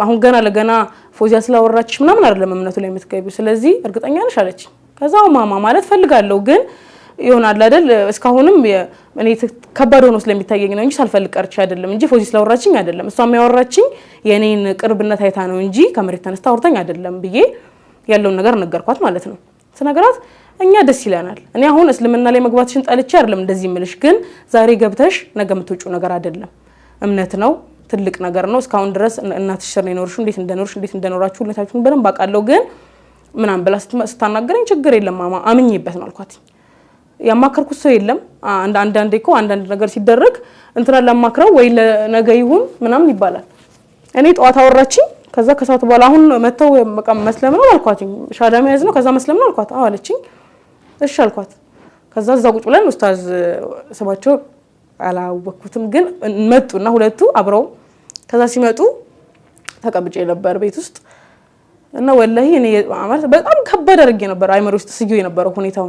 አሁን ገና ለገና ፎዚያ ስላወራችሽ ምናምን አይደለም እምነቱ ላይ የምትገቢው ስለዚህ እርግጠኛ ነሽ አለችኝ ከዛው ማማ ማለት ፈልጋለሁ ግን ይሆናል አይደል እስካሁንም እኔ ከባድ ሆኖ ስለሚታየኝ ነው እንጂ ሳልፈልግ ቀርቼ አይደለም እንጂ ፎዚ ስላወራችኝ አይደለም እሷ የሚያወራችኝ የኔን ቅርብነት አይታ ነው እንጂ ከመሬት ተነስታ አውርታኝ አይደለም ብዬ ያለውን ነገር ነገርኳት ማለት ነው ስነግራት እኛ ደስ ይለናል እኔ አሁን እስልምና ላይ መግባትሽን ጣልቼ አይደለም እንደዚህ ምልሽ ግን ዛሬ ገብተሽ ነገ የምትወጪው ነገር አይደለም እምነት ነው ትልቅ ነገር ነው እስካሁን ድረስ እናትሽ ስር ነው ኖርሽ እንዴት እንደኖራችሁ ሁለታችሁን በደንብ አውቃለሁ ግን ምናምን ብላ ስታናገረኝ ችግር የለም ማማ አምኜበት ነው አልኳት ያማከርኩት ሰው የለም አንዳንዴ እኮ አንዳንድ ነገር ሲደረግ እንትና ለማክረው ወይ ለነገ ይሁን ምናምን ይባላል እኔ ጧት አወራችኝ ከዛ ከሰዓት በኋላ አሁን መተው በቃ መስለም ነው አልኳትኝ ሻዳም ያዝ ነው ከዛ መስለም ነው አልኳት አለችኝ እሺ አልኳት ከዛ እዛ ቁጭ ብለን ኡስታዝ ስማቸው አላወኩትም ግን መጡና ሁለቱ አብረው ከዛ ሲመጡ ተቀብጬ ነበር ቤት ውስጥ እና ወላሂ እኔ ማለት በጣም ከባድ አድርጌ ነበር አይመር ውስጥ ስጊው የነበረው ሁኔታው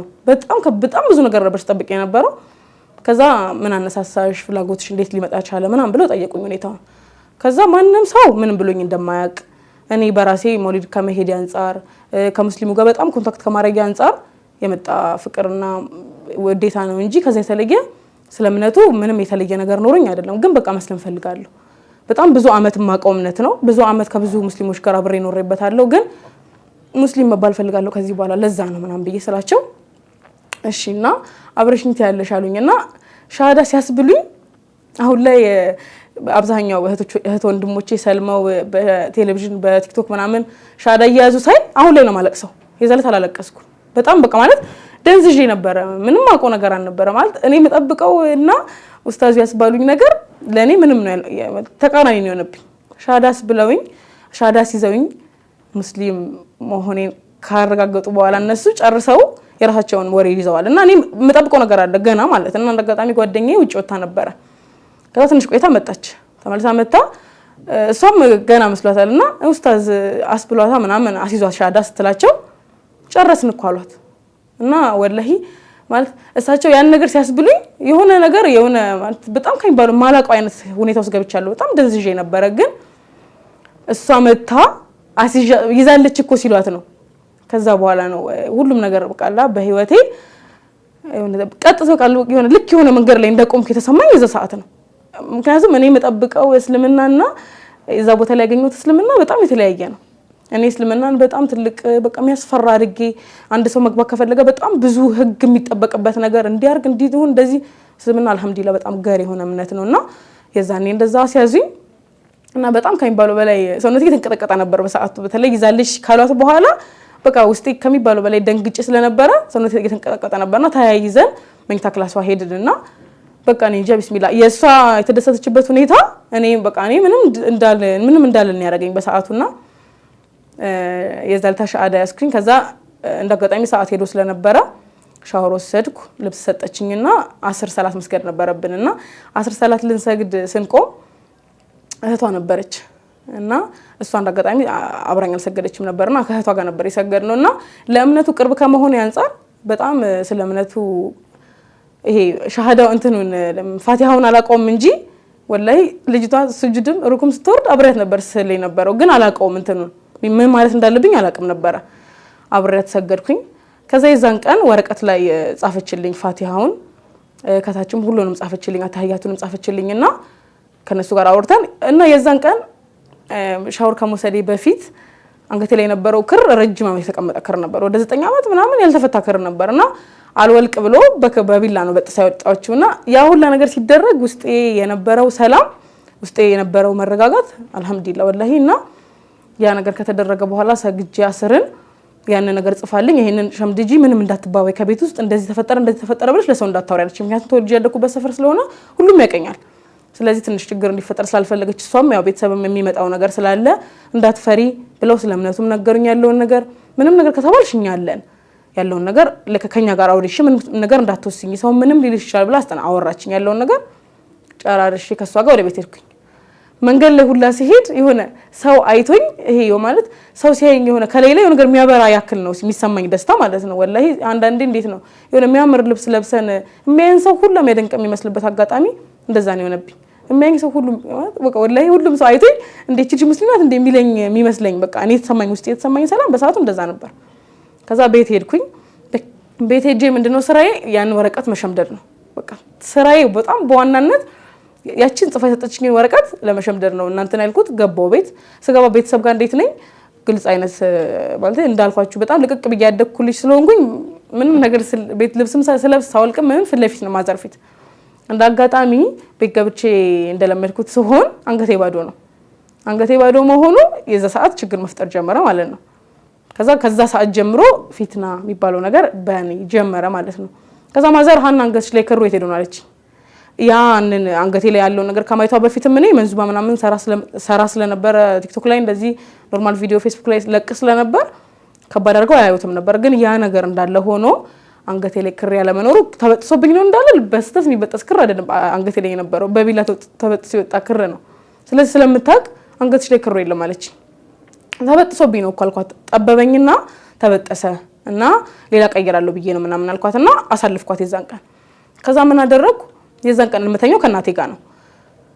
በጣም ብዙ ነገር ነበር ተጠብቄ የነበረው ከዛ ምን አነሳሳሽ ፍላጎትሽ እንዴት ሊመጣ ቻለ ምናምን ብለው ጠየቁኝ ሁኔታው ከዛ ማንንም ሰው ምንም ብሎኝ እንደማያውቅ እኔ በራሴ ሞሊድ ከመሄድ አንፃር ከሙስሊሙ ጋር በጣም ኮንታክት ከማድረግ አንፃር የመጣ ፍቅርና ወዴታ ነው እንጂ ከዛ የተለየ ስለምነቱ ምንም የተለየ ነገር ኖርኝ አይደለም ግን በቃ መስለም ፈልጋለሁ በጣም ብዙ አመት ማቀው እምነት ነው ብዙ አመት ከብዙ ሙስሊሞች ጋር አብሬ ኖሬበታለሁ ግን ሙስሊም መባል ፈልጋለሁ ከዚህ በኋላ ለዛ ነው ምናምን ብዬ ስላቸው እሺና አብረሽንት ያለሽ አሉኝና ሻሃዳ ሲያስብሉኝ አሁን ላይ አብዛኛው እህት ወንድሞቼ ሰልመው በቴሌቪዥን በቲክቶክ ምናምን ሻሃዳ እያያዙ ሳይ አሁን ላይ ነው ማለቅሰው የዛለት አላለቀስኩ በጣም በቃ ማለት ደንዝጄ ነበር ምንም አውቀው ነገር አልነበረ ማለት እኔ መጠብቀው እና ኡስታዝ ያስባሉኝ ነገር ለኔ ምንም ነው ተቃራኒ ነው የሆነብኝ ሻሃዳስ ብለውኝ ሻሃዳስ ይዘውኝ ሙስሊም መሆኔን ካረጋገጡ በኋላ እነሱ ጨርሰው የራሳቸውን ወሬ ይዘዋል እና እኔ መጠብቀው ነገር አለ ገና ማለት እና እንደጋጣሚ ጓደኛዬ ውጭ ወጣ ነበር ከዛ ትንሽ ቆይታ መጣች ተመልሳ መጣ እሷም ገና መስሏታልና ኡስታዝ አስብሏታ ምናምን አሲዟት ሻሃዳ ስትላቸው ጨረስን እኮ አሏት እና ወላሂ ማለት እሳቸው ያን ነገር ሲያስብሉኝ የሆነ ነገር የሆነ ማለት በጣም ከሚባሉ ማላቀው አይነት ሁኔታ ውስጥ ገብቻለሁ በጣም ደንዝዤ ነበር ግን እሷ መታ ይዛለች እኮ ሲሏት ነው ከዛ በኋላ ነው ሁሉም ነገር በቃላ በህይወቴ ቀጥቶ ቃል የሆነ ልክ የሆነ መንገድ ላይ እንደቆምኩ የተሰማኝ የዛ ሰዓት ነው ምክንያቱም እኔ መጠብቀው እስልምናና እዛ ቦታ ላይ ያገኘሁት እስልምና በጣም የተለያየ ነው እኔ እስልምናን በጣም ትልቅ በቃ የሚያስፈራ አድርጌ አንድ ሰው መግባት ከፈለገ በጣም ብዙ ህግ የሚጠበቅበት ነገር እንዲያርግ እንዲሁን እንደዚህ እስልምና አልহামዱሊላህ በጣም ገር የሆነ እምነት ነውና የዛኔ እንደዛ ሲያዙኝ እና በጣም ከሚባለው በላይ ሰውነቴ ተንቀጠቀጠ ነበር በሰዓቱ በተለይ ይዛልሽ ካሏት በኋላ በቃ ውስጤ ከሚባለው በላይ ደንግጬ ስለነበረ ሰውነቴ እየተንቀጠቀጠ ነበርና ተያይዘን መኝታ ክላሷ ሄድንና በቃ እኔ እንጃ ቢስሚላህ የሷ የተደሰተችበት ሁኔታ እኔ በቃ እኔ ምንም እንዳልን ያደረገኝ በሰዓቱና የዛልታ ሻአዳ ያስኩኝ ከዛ እንደገጣሚ ሰዓት ሄዶ ስለነበረ ሻወር ወሰድኩ ልብስ ሰጠችኝና 10 ሰላት መስገድ ነበረብንና 10 ሰላት ልንሰግድ ስንቆም እህቷ ነበረች እና እሷ እንደገጣሚ አብራኝ አልሰገደችም ነበርና ከእህቷ ጋር ነበር የሰገድነውና ለእምነቱ ቅርብ ከመሆኑ ያንፃር በጣም ስለ እምነቱ ይሄ ሻሃዳው እንትኑን ፋቲሃውን አላቀውም እንጂ ወላሂ ልጅቷ ስጁድም ሩኩም ስትወርድ አብሬያት ነበር ስለይ ነበረው ግን አላቀውም እንትኑን ምን ማለት እንዳለብኝ አላቀም ነበር አብሬያት ሰገድኩኝ ከዛ የዛን ቀን ወረቀት ላይ ጻፈችልኝ ፋቲሃውን ከታችም ሁሉንም ጻፈችልኝ አታህያቱንም ጻፈችልኝና ከነሱ ጋር አውርተን እና የዛን ቀን ሻወር ከመውሰዴ በፊት አንገቴ ላይ የነበረው ክር ረጅም አመት የተቀመጠ ክር ነበር ወደ 9 አመት ምናምን ያልተፈታ ክር ነበርና አልወልቅ ብሎ በቢላ ነው በጥሳ ያወጣችውና ያ ሁሉ ነገር ሲደረግ ውስጤ የነበረው ሰላም ውስጤ የነበረው መረጋጋት አልহামዱሊላህ ወላሂና ያ ነገር ከተደረገ በኋላ ሰግጄ አስርን ያን ነገር ጽፋልኝ ይሄንን ሸምድጂ ምንም እንዳትባወይ ከቤት ውስጥ እንደዚህ ተፈጠረ ብለሽ ለሰው እንዳታወሪያለች ምክንያቱም ተወልጄ ያደኩበት ሰፈር ስለሆነ ሁሉም ያቀኛል ስለዚህ ትንሽ ችግር እንዲፈጠር ስላልፈለገች እሷም ያው ቤተሰብም የሚመጣው ነገር ስላለ እንዳትፈሪ ብለው ስለምነቱም ነገሩኝ ያለውን ነገር ምንም ነገር ከተባልሽኛለን ያለውን ነገር ለከኛ ጋር አውሪሽ ምንም ነገር እንዳትወስኝ ሰው ምንም ሊልሽ ይችላል ብላ አስተና አወራችኝ ያለውን ነገር ጨራርሽ ከሷ ጋር ወደ ቤት ሄድኩኝ መንገድ ላይ ሁላ ሲሄድ የሆነ ሰው አይቶኝ ይሄ ማለት ሰው ሲያየኝ የሆነ ከሌላ የሆነ ነገር የሚያበራ ያክል ነው የሚሰማኝ ደስታ ማለት ነው ወላሂ አንዳንዴ እንዴት ነው የሆነ የሚያምር ልብስ ለብሰን የሚያየን ሰው ሁሉ የሚያደንቅ የሚመስልበት አጋጣሚ እንደዛ ነው የሆነብኝ የሚያየኝ ሰው ሁሉ በቃ ወላሂ ሁሉም ሰው አይቶኝ እንዴት እቺ ሙስሊማት እንደሚለኝ የሚመስለኝ በቃ እኔ ተሰማኝ ውስጥ የተሰማኝ ሰላም በሰዓቱ እንደዛ ነበር ከዛ ቤት ሄድኩኝ ቤት ሄጄ ምንድነው ስራዬ ያን ወረቀት መሸምደድ ነው በቃ ስራዬ በጣም በዋናነት ያቺን ጽፋ የሰጠችኝ ወረቀት ለመሸምደድ ነው እናንተን ያልኩት ገባው ቤት ስገባ ቤተሰብ ጋር እንዴት ነኝ ግልጽ አይነት ማለት እንዳልኳችሁ በጣም ልቅቅ በያደኩልሽ ስለሆንኩኝ ምንም ነገር ቤት ልብስም ስለብስ ሳወልቅም ምንም ፍለፊት ነው ማዘርፊት እንዳጋጣሚ ቤት ገብቼ እንደለመድኩት ሲሆን አንገቴ ባዶ መሆኑ የዛ ሰዓት ችግር መፍጠር ጀመረ ማለት ነው ከዛ ሰዓት ጀምሮ ፊትና የሚባለው ነገር በእኔ ጀመረ ማለት ነው ከዛ ማዘር ሃና አንገትሽ ላይ ክሩ የት ሄዶናለች ያንን አንገቴ ላይ ያለው ነገር ከማይቷ በፊትም እኔ መንዙባ ምናምን ሰራ ስለነበረ ቲክቶክ ላይ እንደዚህ ኖርማል ቪዲዮ ፌስቡክ ላይ ለቅ ስለነበር ከባድ አድርገው አያዩትም ነበር ግን ያ ነገር እንዳለ ሆኖ አንገቴ ላይ ክር ያለ መኖሩ ተበጥሶብኝ ነው እንዳለ በስተት የሚበጠስ ክር አይደለም አንገቴ ላይ የነበረው በቢላ ተበጥሶ የወጣ ክር ነው ስለዚህ ስለምታቅ አንገትሽ ላይ ክሩ የለም አለች ተበጥሶብኝ ነው አልኳት ጠበበኝና ተበጠሰ እና ሌላ ቀይራለሁ ብዬ ነው ምናምን አልኳትና አሳልፍኳት የዛን ቀን ከዛ ምን አደረኩ የዛን ቀን መተኛው ከናቴ ጋር ነው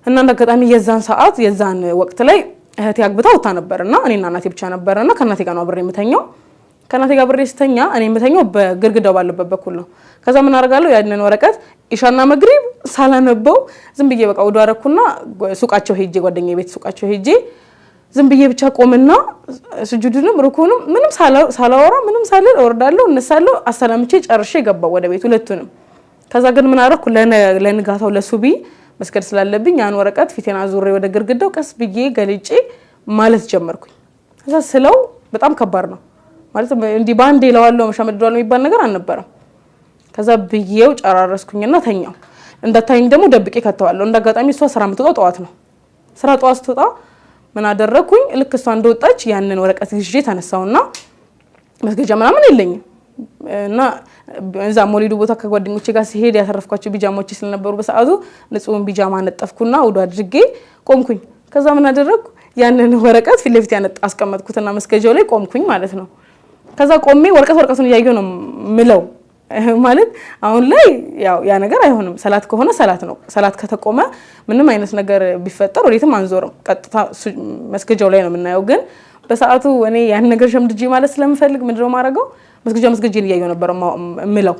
እና እንደገጣሚ የዛን ሰዓት የዛን ወቅት ላይ እህቴ አግብታ ወጣ ነበርና እኔና እናቴ ብቻ ነበርና ከናቴ ጋር ነው አብሬ መተኛው ከናቴ ጋር አብሬ ስተኛ እኔ መተኛው በግርግዳው ባለበት በኩል ነው ከዛ ምን አደርጋለሁ ያንን ወረቀት ኢሻና መግሪብ ሳላነበው ዝም ብዬ በቃ ወደ አረኩና ሱቃቸው ሄጄ ጓደኛዬ ቤት ሱቃቸው ሄጄ ዝም ብዬ ብቻ ቆምና ስጁድንም ሩኩንም ምንም ሳላወራ ምንም ሳልል ወርዳለሁ እነሳለሁ አሰላምቼ ጨርሼ ገባው ወደ ቤት ሁለቱንም ከዛ ግን ምን አደረኩ ለንጋታው ለሱቢ መስገድ ስላለብኝ ያን ወረቀት ፊቴና ዙሬ ወደ ግርግዳው ቀስ ብዬ ገልጬ ማለት ጀመርኩኝ ከዛ ስለው በጣም ከባድ ነው ማለት እንዲ ባንዴ ለዋለው መሸመድዷል የሚባል ነገር አልነበረም ከዛ ብዬው ጨራረስኩኝና ተኛው እንደታይኝ ደግሞ ደብቄ ከተዋለሁ እንደጋጣሚ እሷ ስራ የምትወጣው ጠዋት ነው ስራ ጠዋት ስትወጣ ምን አደረኩኝ ልክ እሷ እንደወጣች ያንን ወረቀት ይዤ ተነሳውና መስገጃ ምናምን የለኝም እና እዛ ሞሊዱ ቦታ ከጓደኞቼ ጋር ሲሄድ ያተረፍኳቸው ቢጃማዎች ስለነበሩ በሰዓቱ ንጹህ ቢጃማ ነጠፍኩና ወደ አድርጌ ቆምኩኝ ከዛ ምን አደረኩ ያንን ወረቀት ፊት ለፊት አስቀመጥኩትና መስገጃው ላይ ቆምኩኝ ማለት ነው ከዛ ቆሜ ወረቀቱን ያየው ነው ምለው ማለት አሁን ላይ ያው ያ ነገር አይሆንም ሰላት ከሆነ ሰላት ነው ሰላት ከተቆመ ምንም አይነት ነገር ቢፈጠር ወዴትም አንዞርም ቀጥታ መስገጃው ላይ ነው የምናየው ግን በሰዓቱ እኔ ያን ነገር ሸምድጂ ማለት ስለምፈልግ ምንድነው ማረጋው መስገጃን ያየው ነበር ምለው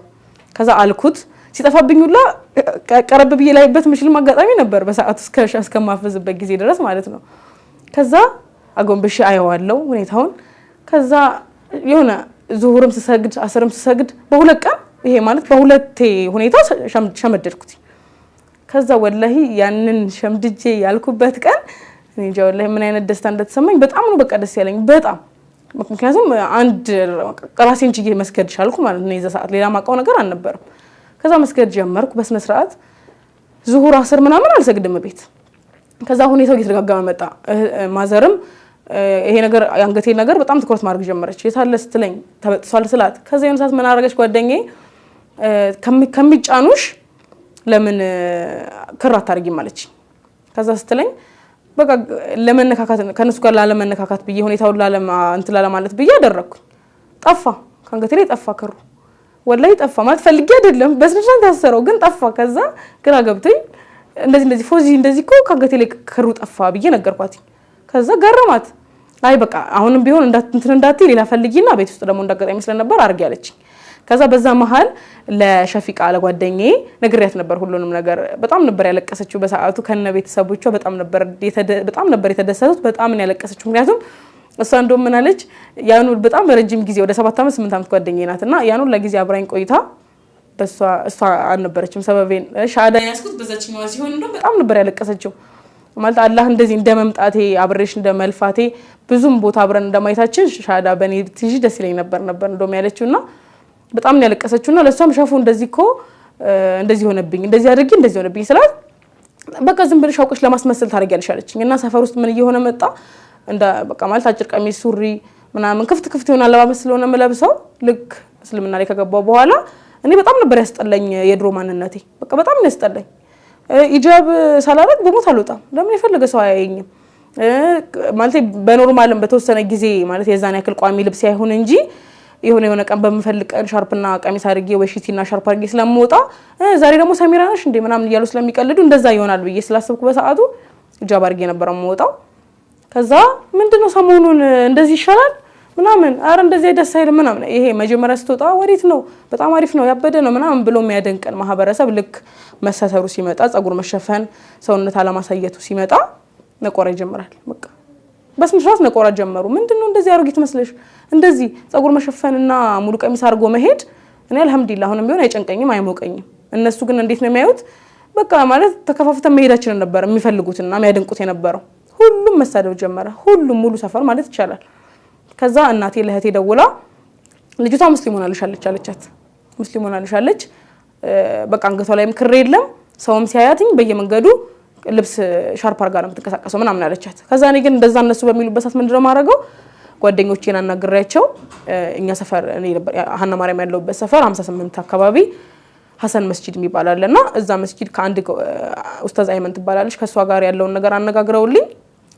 ከዛ አልኩት ሲጠፋብኝላ ቀረብ ብዬ ላይበት ምሽልም አጋጣሚ ነበር በሰዓቱ እስከማፈዝበት ጊዜ ድረስ ማለት ነው ከዛ አጎንብሽ አየዋለሁ ሁኔታውን ከዛ የሆነ ዙሁርም ስሰግድ አስርም ስሰግድ በሁለት ቀን ይሄ ማለት በሁለቴ ሁኔታ ሸመደድኩት ከዛ ወላሂ ያንን ሸምድጄ ያልኩበት ቀን እንጃ ወላሂ ምን አይነት ደስታ እንደተሰማኝ በጣም ነው በቃ ደስ ያለኝ በጣም ምክንያቱም አንድ ራሴን ችዬ መስገድ ቻልኩ ማለት ነው። የዛ ሰዓት ሌላ ማቀው ነገር አልነበረም። ከዛ መስገድ ጀመርኩ በስነ ስርዓት ዙሁር አስር ምናምን አልሰግድም ቤት። ከዛ ሁኔታው እየተደጋገመ መጣ። ማዘርም ይሄ ነገር ያንገቴ ነገር በጣም ትኩረት ማድረግ ጀመረች። የታለ ስትለኝ ተበጥሷል ስላት ከዛ የሆነ ሰዓት ምን አደረገች ጓደኛዬ ከሚጫኑሽ ለምን ክር አታርጊም አለች። ከዛ ስትለኝ በቃ ለመነካካት ከነሱ ጋር ላለመነካካት ብዬ ሁኔታውን እንትላላ ማለት ብዬ አደረኩ። ጠፋ ካንገቴ ላይ ጠፋ ክሩ ወላሂ ጠፋ ማለት ፈልጌ አይደለም በስንት ታሰረው ግን ጠፋ። ከዛ ግራ ገብቶኝ እንደዚህ ፎዚ እንደዚህ እኮ ካንገቴ ላይ ክሩ ጠፋ ብዬ ነገርኳት። ከዛ ገረማት። አይ በቃ አሁንም ቢሆን እንዳትይ ሌላ ፈልጊና ቤት ውስጥ ደግሞ እንዳጋጣሚ ስለነበር አርጊ አለች። ከዛ በዛ መሃል ለሸፊቃ ለጓደኛዬ ነግሬያት ነበር ሁሉንም ነገር። በጣም ነበር ያለቀሰችው በሰዓቱ ከነ ቤተሰቦቿ በጣም ነበር የተደሰቱት። በጣም ነው ያለቀሰችው። ምክንያቱም እሷ እንደውም ምን አለች ያኑ በጣም ረጅም ጊዜ ወደ 7 አመት 8 አመት ጓደኛዬ ናትና ያኑ ለጊዜ አብራኝ ቆይታ እሷ አልነበረችም ሰበቤን ሻዳ ያስኩት በዛችኛዋ ሲሆን እንደውም በጣም ነበር ያለቀሰችው። ማለት አላህ እንደዚህ እንደመምጣቴ አብሬሽ እንደመልፋቴ ብዙም ቦታ አብረን እንደማይታችን ሻዳ በኔ ትጂ ደስ ይለኝ ነበር እንደውም ያለችውና በጣም ነው ያለቀሰችውና ለሷም ሻፉ እንደዚህ እኮ እንደዚህ ሆነብኝ እንደዚህ አድርጊ እንደዚህ ሆነብኝ ስላት በቃ ዝም ብለሽ አውቀሽ ለማስመሰል ታረጋለሽ አለችኝና ሰፈር ውስጥ ምን እየሆነ መጣ እንደ በቃ ማለት አጭር ቀሚስ ሱሪ ምናምን ክፍት የሆነ አለባበስ ስለሆነ መለብሰው ልክ እስልምና ላይ ከገባው በኋላ እኔ በጣም ነበር ያስጠላኝ የድሮ ማንነቴ በቃ በጣም ነው ያስጠላኝ። ኢጃብ ሳላረግ በሞት አልወጣም ለምን የፈለገ ሰው አያየኝም ማለት በኖርማልም በተወሰነ ጊዜ ማለት የዛን ያክል ቋሚ ልብስ አይሆን እንጂ የሆነ ቀን በመፈልቅ ቀን ሻርፕና ቀሚስ አድርጌ ወይ ሽቲና ሻርፕ አድርጌ ስለምወጣ ዛሬ ደግሞ ሰሚራ ነሽ እንዴ ምናምን እያሉ ስለሚቀልዱ እንደዛ ይሆናል ብዬ ስላሰብኩ በሰዓቱ ኢጃብ አድርጌ ነበር የምወጣው። ከዛ ምንድነው ሰሞኑን እንደዚህ ይሻላል ምናምን አረ እንደዚህ ደስ አይልም ምናምን ይሄ መጀመሪያ ስትወጣ ወዴት ነው በጣም አሪፍ ነው ያበደ ነው ምናምን ብሎ የሚያደንቀን ማህበረሰብ ልክ መሰተሩ ሲመጣ ጸጉር መሸፈን ሰውነት አለማሳየቱ ሲመጣ ነቆራ ይጀምራል። በቃ በስንት ነቆራ ጀመሩ። ምንድነው እንደዚህ አሮጊት መስለሽ እንደዚህ ጸጉር መሸፈንና ሙሉ ቀሚስ አድርጎ መሄድ እኔ አልহামዱሊላህ አሁንም ቢሆን አይጨንቀኝም አይሞቀኝም። እነሱ ግን እንዴት ነው የሚያዩት በቃ ማለት ተከፋፍተን መሄዳችን ነበር የሚፈልጉትና የሚያደንቁት የነበረው። ሁሉም መሳደብ ጀመረ ሁሉም ሙሉ ሰፈር ማለት ይቻላል። ከዛ እናቴ ለህቴ ደውላ ልጅቷ ሙስሊም ሆናለች አለቻት። ሙስሊም ሆናለች አለች በቃ አንገቷ ላይም ክር የለም ሰውም ሲያያትኝ በየመንገዱ ልብስ ሻርፕ አርጋ ነው የምትንቀሳቀሰው ምናምን አለቻት። ከዛ እኔ ግን እንደዛ እነሱ በሚሉበት ሰዓት ምንድነው ማረገው ጓደኞቼን አናግሬያቸው እኛ ሰፈር እኔ ሀና ማርያም ያለውበት ሰፈር 58 አካባቢ ሐሰን መስጂድ የሚባል አለና እዛ መስጂድ ከአንድ ኡስታዝ አይመን ትባላለች ከሷ ጋር ያለውን ነገር አነጋግረውልኝ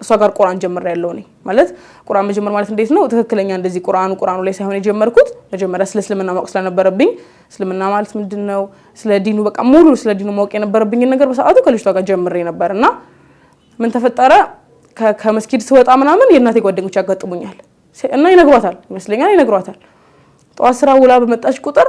እሷ ጋር ቁርአን ጀምር ያለው ነኝ ማለት ቁርአን መጀመር ማለት እንዴት ነው ትክክለኛ እንደዚህ ቁርአኑ ላይ ሳይሆን የጀመርኩት መጀመሪያ ስለ እስልምና ማወቅ ስለነበረብኝ እስልምና ማለት ምንድነው ስለ ዲኑ በቃ ሙሉ ስለ ዲኑ ማወቅ የነበረብኝ ነገር በሰዓቱ ከልጅቷ ጋር ጀምሬ ነበርና ምን ተፈጠረ ከመስጊድ ስወጣ ምናምን የእናቴ ጓደኞች ያጋጥሙኛል እና ይነግሯታል ጠዋት ስራ ውላ በመጣች ቁጥር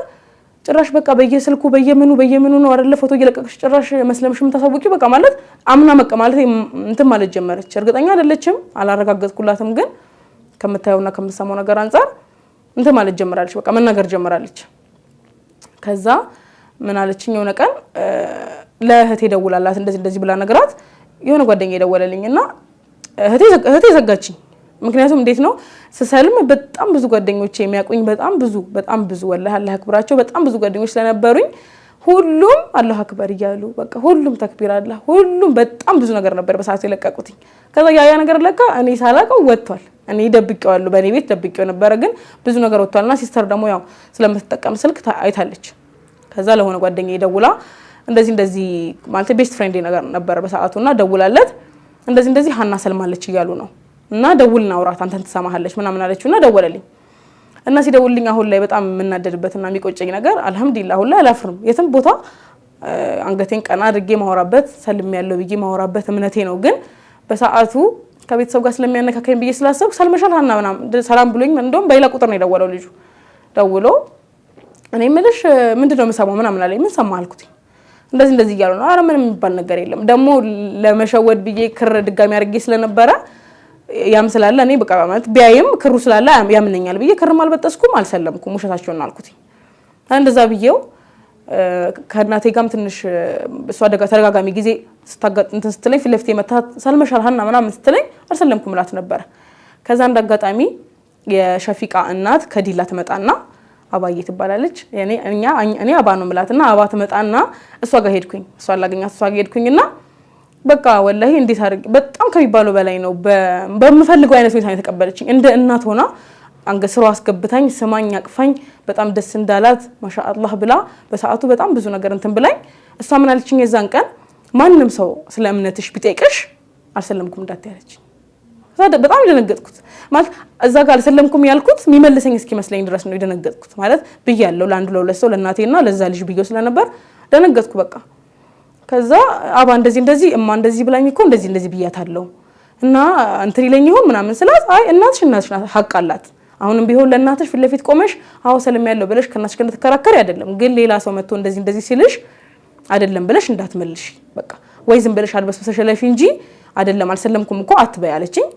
ጭራሽ በቃ በየስልኩ በየምኑ ነው አይደለ ፎቶ እየለቀቀሽ ጭራሽ መስለምሽም ታሳውቂ በቃ ማለት አምና መቀ ማለት እንትን ማለት ጀመረች። እርግጠኛ አይደለችም አላረጋገጥኩላትም ግን ከምታየውና ከምትሰማው ነገር አንፃር እንትን ማለት ጀመራለች በቃ መናገር ጀመራለች። ከዛ ምን አለችኝ የሆነ ቀን ለእህቴ ደውላላት እንደዚህ ብላ ነገራት የሆነ ጓደኛዬ ደወለልኝና እህቴ ዘጋችኝ። ምክንያቱም እንዴት ነው ስሰልም በጣም ብዙ ጓደኞቼ የሚያቁኝ በጣም ብዙ ወላሂ አላህ አክብራቸው በጣም ብዙ ጓደኞች ስለነበሩኝ ሁሉም አላህ አክበር ይያሉ በቃ ሁሉም ተክቢር አላህ ሁሉም በጣም ብዙ ነገር ነበር በሰዓቱ የለቀቁት። ከዛ ያ ነገር ለካ እኔ ሳላቀው ወጥቷል። እኔ ደብቄዋለሁ በእኔ ቤት ደብቄው ነበር ግን ብዙ ነገር ወጥቷልና ሲስተር ደግሞ ያው ስለምትጠቀም ስልክ አይታለች። ከዛ ለሆነ ጓደኛዬ ደውላ እንደዚህ ማለት ቤስት ፍሬንድ ነገር ነበር በሰዓቱና ደውላለት እንደዚህ ሀና ሰልማለች ይያሉ ነው እና ደውልና አውራት አንተን ተሰማሃለች ምናምን አለችውና ደወለልኝ እና ሲደውልልኝ አሁን ላይ በጣም የምናደድበትና የሚቆጨኝ ነገር አልহামዱሊላህ አሁን ላይ አላፍርም የትም ቦታ አንገቴን ቀና አድርጌ ማወራበት ሰልም ያለው ብዬ ማወራበት እምነቴ ነው። ግን በሰዓቱ ከቤተሰብ ጋር ስለሚያነካከኝ ብዬ ስላሰብኩ ሰልመሻል ሀና ምናምን ሰላም ብሎኝ እንደውም በሌላ ቁጥር ነው የደወለው ልጁ ደውሎ እኔ ምልሽ ምንድነው መሰማው ምናምን አለኝ። ምን ሰማህ አልኩት። እንደዚህ እያሉ ነው። አረ ምንም የሚባል ነገር የለም ደግሞ ለመሸወድ ብዬ ክር ድጋሚ አድርጌ ስለነበረ ያም ስላለ እኔ በቃ ማለት ቢያይም ክሩ ስላለ ያምነኛል ብዬ ክርም አልበጠስኩም አልሰለምኩም ውሸታቸውን አልኩት። እንደዛ ብዬው ከናቴ ጋርም ትንሽ እሷ ተደጋጋሚ ጊዜ እንትን ስትለኝ ፊት ለፊት መታ ሰልመሻል ሀና ምናምን ስትለኝ አልሰለምኩም እላት ነበር። ከዛ እንዳጋጣሚ የሸፊቃ እናት ከዲላ ትመጣና አባዬ ትባላለች እኔ አባ ነው ምላትና አባ ትመጣና እሷ ጋር ሄድኩኝ እሷ ላገኛት እሷ ጋር ሄድኩኝና በቃ ወላሂ እንዴት አድርጌ በጣም ከሚባለው በላይ ነው በመፈልገው አይነት ሁኔታ ተቀበለችኝ እንደ እናት ሆና አንገስሮ አስገብታኝ ስማኝ አቅፋኝ በጣም ደስ እንዳላት ማሻአላህ ብላ በሰዓቱ በጣም ብዙ ነገር እንትን ብላኝ እሷ ምን አለችኝ የዛን ቀን ማንንም ሰው ስለ እምነትሽ ቢጠይቅሽ አልሰለምኩም እንዳትያለች በጣም ደነገጥኩት ማለት እዛ ጋር አልሰለምኩም ያልኩት የሚመልሰኝ እስኪመስለኝ ድረስ ነው ደነገጥኩት ማለት ብያለሁ ለአንዱ ለሁለት ሰው ለእናቴና ለዛ ልጅ ብዬው ስለነበር ደነገጥኩ በቃ ከዛ አባ እንደዚህ እንደዚህ ብላኝ እኮ እንደዚህ ብያታለሁ እና እንትን ይለኝ ይሁን ምናምን ስላት አይ እናትሽ ሐቅ አላት አሁንም ቢሆን ለእናትሽ ፊት ለፊት ቆመሽ አው ሰለም ያለው ብለሽ ከናትሽ ጋር ተከራከሪ አይደለም ግን ሌላ ሰው መጥቶ እንደዚህ ሲልሽ አይደለም ብለሽ እንዳትመልሽ በቃ ወይ ዝም ብለሽ አልበስበሰሽ ለፊ እንጂ አይደለም አልሰለምኩም እኮ አትበይ አለችኝ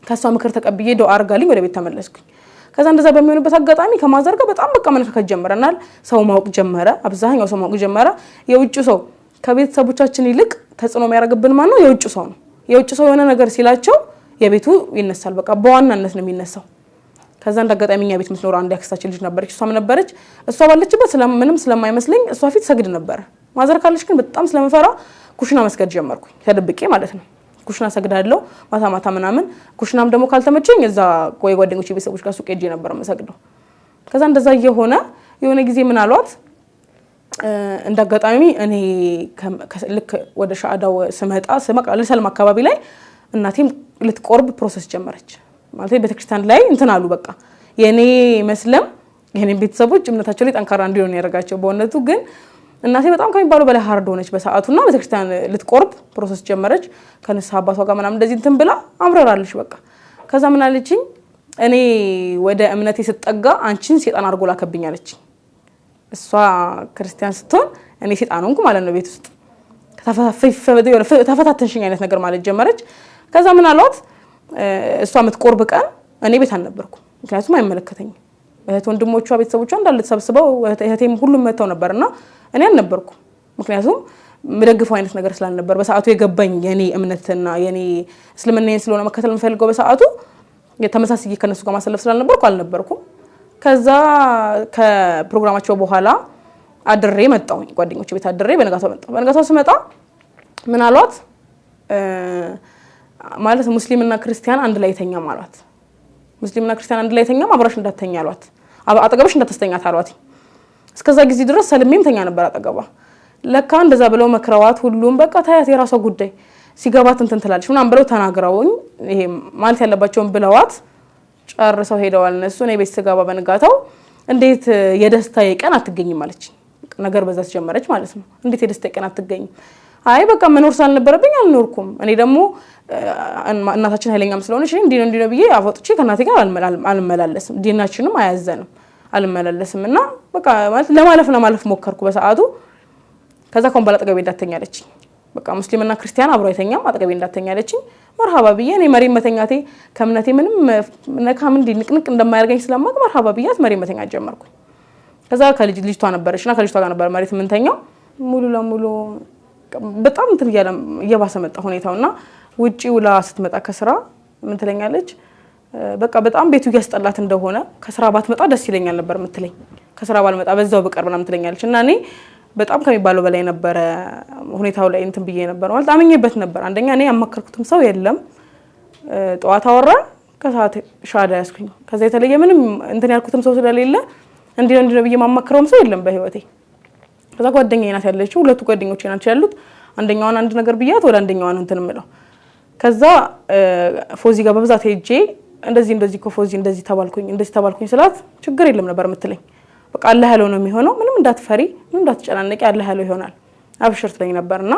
ከሷ ምክር ተቀብዬ ዶ አርጋልኝ ወደ ቤት ተመለስኩኝ ከዛ እንደዛ በሚሆንበት አጋጣሚ ከማዘር ጋር በጣም በቃ መነካከት ጀመረናል ሰው ማወቅ ጀመረ አብዛኛው ሰው ማወቅ ጀመረ የውጭ ሰው ከቤተሰቦቻችን ይልቅ ተጽኖ የሚያደርግብን ማን ነው የውጭ ሰው ነው የውጭ ሰው የሆነ ነገር ሲላቸው የቤቱ ይነሳል በቃ በዋናነት ነው የሚነሳው ከዛ እንዳጋጣሚኛ ቤት መስኖር አንድ ያክስታችን ልጅ ነበረች እሷም ነበረች እሷ ባለችበት ምንም ስለማይመስለኝ እሷ ፊት ሰግድ ነበር ማዘር ካለች ግን በጣም ስለምፈራ ኩሽና መስገድ ጀመርኩኝ ተደብቄ ማለት ነው ኩሽና ሰግዳለሁ ማታ ምናምን ኩሽናም ደግሞ ካልተመቸኝ እዛ ቆይ ጓደኞቼ ቤተሰቦች ጋር ሱቅ ሄጄ ነበር መስገደው ከዛ እንደዛ የሆነ ጊዜ ምን አሏት እንዳጋጣሚ እኔ ልክ ወደ ሻአዳው ስመጣ ለሰልም አካባቢ ላይ እናቴም ልትቆርብ ፕሮሰስ ጀመረች ማለት በተክርስቲያን ላይ እንትን አሉ በቃ የኔ መስለም የኔ ቤተሰቦች እምነታቸው ላይ ጠንካራ እንዲሆን ያደርጋቸው በእውነቱ ግን እናቴ በጣም ከሚባለው በላይ ሃርድ ሆነች በሰዓቱና በተክርስቲያን ልትቆርብ ፕሮሰስ ጀመረች ከነሳ አባቷ ጋር ምናምን እንደዚህ እንትን ብላ አምረራለች በቃ ከዛ ምን አለችኝ እኔ ወደ እምነቴ ስትጠጋ አንቺን ሰይጣን አርጎ ላከብኝ አለችኝ እሷ ክርስቲያን ስትሆን እኔ ሰይጣን ሆንኩ ማለት ነው ቤት ውስጥ ተፈታተንሽኝ አይነት ነገር ማለት ጀመረች ከዛ ምን አሏት እሷ የምትቆርብ ቀን እኔ ቤት አልነበርኩም ምክንያቱም አይመለከተኝም እህት ወንድሞቿ ቤተሰቦቿ እንዳለ ተሰብስበው እህቴም ሁሉም መተው ነበርና እኔ አልነበርኩም ምክንያቱም ምደግፈው አይነት ነገር ስላልነበር በሰዓቱ የገባኝ የኔ እምነትና የኔ እስልምናዬን ስለሆነ መከተል የምፈልገው በሰዓቱ የተመሳሳይ ከነሱ ጋር ማሰለፍ ስላልነበርኩ አልነበርኩም ከዛ ከፕሮግራማቸው በኋላ አድሬ መጣሁኝ ጓደኞቼ ቤት አድሬ በነጋታው ስመጣ ምን አሏት ማለት ሙስሊምና ክርስቲያን አንድ ላይ ተኛ ማለት ሙስሊምና ክርስቲያን አንድ ላይ ተኛ አብራሽ እንዳትተኛ አሏት አጠገብሽ እንዳትስተኛት አሏት እስከዛ ጊዜ ድረስ ሰልሜም ተኛ ነበር አጠገቧ ለካ እንደዛ ብለው መክረዋት ሁሉም በቃ ታያት የራሷ ጉዳይ ሲገባት እንትን ትላለች ምናምን ብለው ተናግረውኝ ይሄ ማለት ያለባቸውን ብለዋት ጨርሰው ሄደዋል እነሱ እኔ ቤት ስገባ በንጋታው እንዴት የደስታዬ ቀን አትገኝም ማለች ነገር በዛስ ጀመረች ማለት ነው እንዴት የደስታዬ ቀን አትገኝም አይ በቃ መኖር ሳልነበረብኝ አልኖርኩም እኔ ደግሞ እናታችን ኃይለኛም ስለሆነች እንዴ ነው ብዬ አወጥቼ ከናቴ ጋር አልመላለስም ዲናችንም አያዘንም አልመላለስምና በቃ ማለት ለማለፍ ሞከርኩ በሰዓቱ ከዛ ኮምባላ አጠገቤ እንዳተኛለች በቃ ሙስሊምና ክርስቲያን አብሮ አይተኛም አጠገቤ እንዳተኛለች መርሃባ ብዬ እኔ መሬት መተኛቴ ከእምነቴ ምንም ነካም ንቅንቅ እንደማያርገኝ ስለማቅ መርሃባ ብያት መሬት መተኛ ጀመርኩ ከዛ ልጅቷ ነበረችና ከልጅቷ ጋር ነበር መሬት ምንተኛው ሙሉ ለሙሉ በጣም እንትን እየባሰ መጣ ሁኔታውና ውጪ ውላ ስትመጣ ከስራ ምን ትለኛለች በቃ በጣም ቤቱ ያስጠላት እንደሆነ ከስራ ባትመጣ ደስ ይለኛል ነበር ምትለኝ ከስራ ባልመጣ በዛው በቀር ምናምን ትለኛለች እና እኔ በጣም ከሚባለው በላይ ነበር ሁኔታው ላይ እንትን ብዬ ነበር ማለት አመኘበት ነበር አንደኛ እኔ ያማከርኩትም ሰው የለም ጧት አወራን ከሰዓት ሻዳ ያስኩኝ ከዛ የተለየ ምንም እንትን ያልኩትም ሰው ስለሌለ እንዴ ነው ብዬ ማማከረውም ሰው የለም በህይወቴ ከዛ ጓደኛዬ ናት ያለችው ሁለቱ ጓደኞቼ ናቸው ያሉት አንደኛዋን አንድ ነገር ብያት ወደ አንደኛዋን እንትን ምለው ከዛ ፎዚ ጋር በብዛት ሄጄ እንደዚህ ኮፎዚ እንደዚህ ተባልኩኝ ስላት ችግር የለም ነበር ምትለኝ በቃ አላህ ያለው ነው የሚሆነው ምንም እንዳትፈሪ ምንም እንዳትጨናነቂ አላህ ያለው ይሆናል አብሽር ትለኝ ነበርና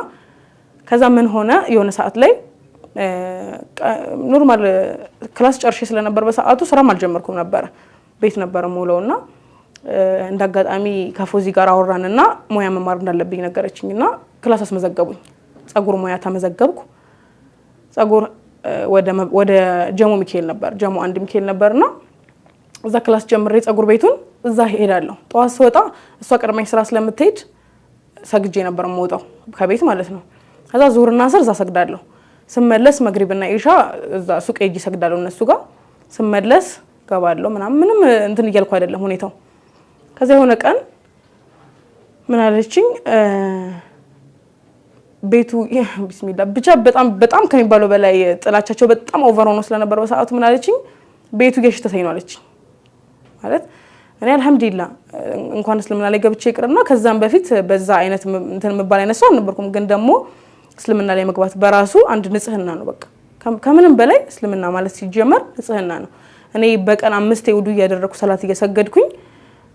ከዛ ምን ሆነ የሆነ ሰዓት ላይ ኖርማል ክላስ ጨርሼ ስለነበር በሰዓቱ ስራም አልጀመርኩም ነበር ቤት ነበር ሞለውና እንዳጋጣሚ ከፎዚ ጋር አወራንና ሙያ መማር እንዳለብኝ ነገረችኝና ክላስ አስመዘገቡኝ ጸጉር ሙያ ተመዘገብኩ ጸጉር ወደ ጀሞ ሚካኤል ነበር ጀሞ አንድ ሚካኤል ነበርና እዛ ክላስ ጀምሬ ጸጉር ቤቱን እዛ ሄዳለሁ ጧት ስወጣ እሷ ቀድማኝ ስራ ስለምትሄድ ሰግጄ ነበር የምወጣው ከቤት ማለት ነው ከዛ ዙርና ስር እዛ ሰግዳለሁ ስመለስ መግሪብና ኢሻ እዛ ሱቅ ሄጄ ሰግዳለሁ እነሱ ጋር ስመለስ ገባለሁ ምንም እንትን እያልኩ አይደለም ሁኔታው ከዛ የሆነ ቀን ምን አለችኝ ቤቱ ቢስሚላህ ብቻ በጣም ከሚባለው በላይ ጥላቻቸው በጣም ኦቨር ሆኖ ስለነበር በሰዓቱ ምን አለችኝ ቤቱ እየሸተተኝ ነው አለችኝ ማለት እኔ አልহামዱሊላህ እንኳን እስልምና ላይ ገብቼ ይቅርና ከዛም በፊት በዛ አይነት እንትን መባል አይነት ሰው አልነበርኩም ግን ደግሞ እስልምና ላይ መግባት በራሱ አንድ ንጽህና ነው በቃ ከምንም በላይ እስልምና ማለት ሲጀመር ንጽህና ነው እኔ በቀን 5 ውዱ እያደረኩ ሰላት እየሰገድኩኝ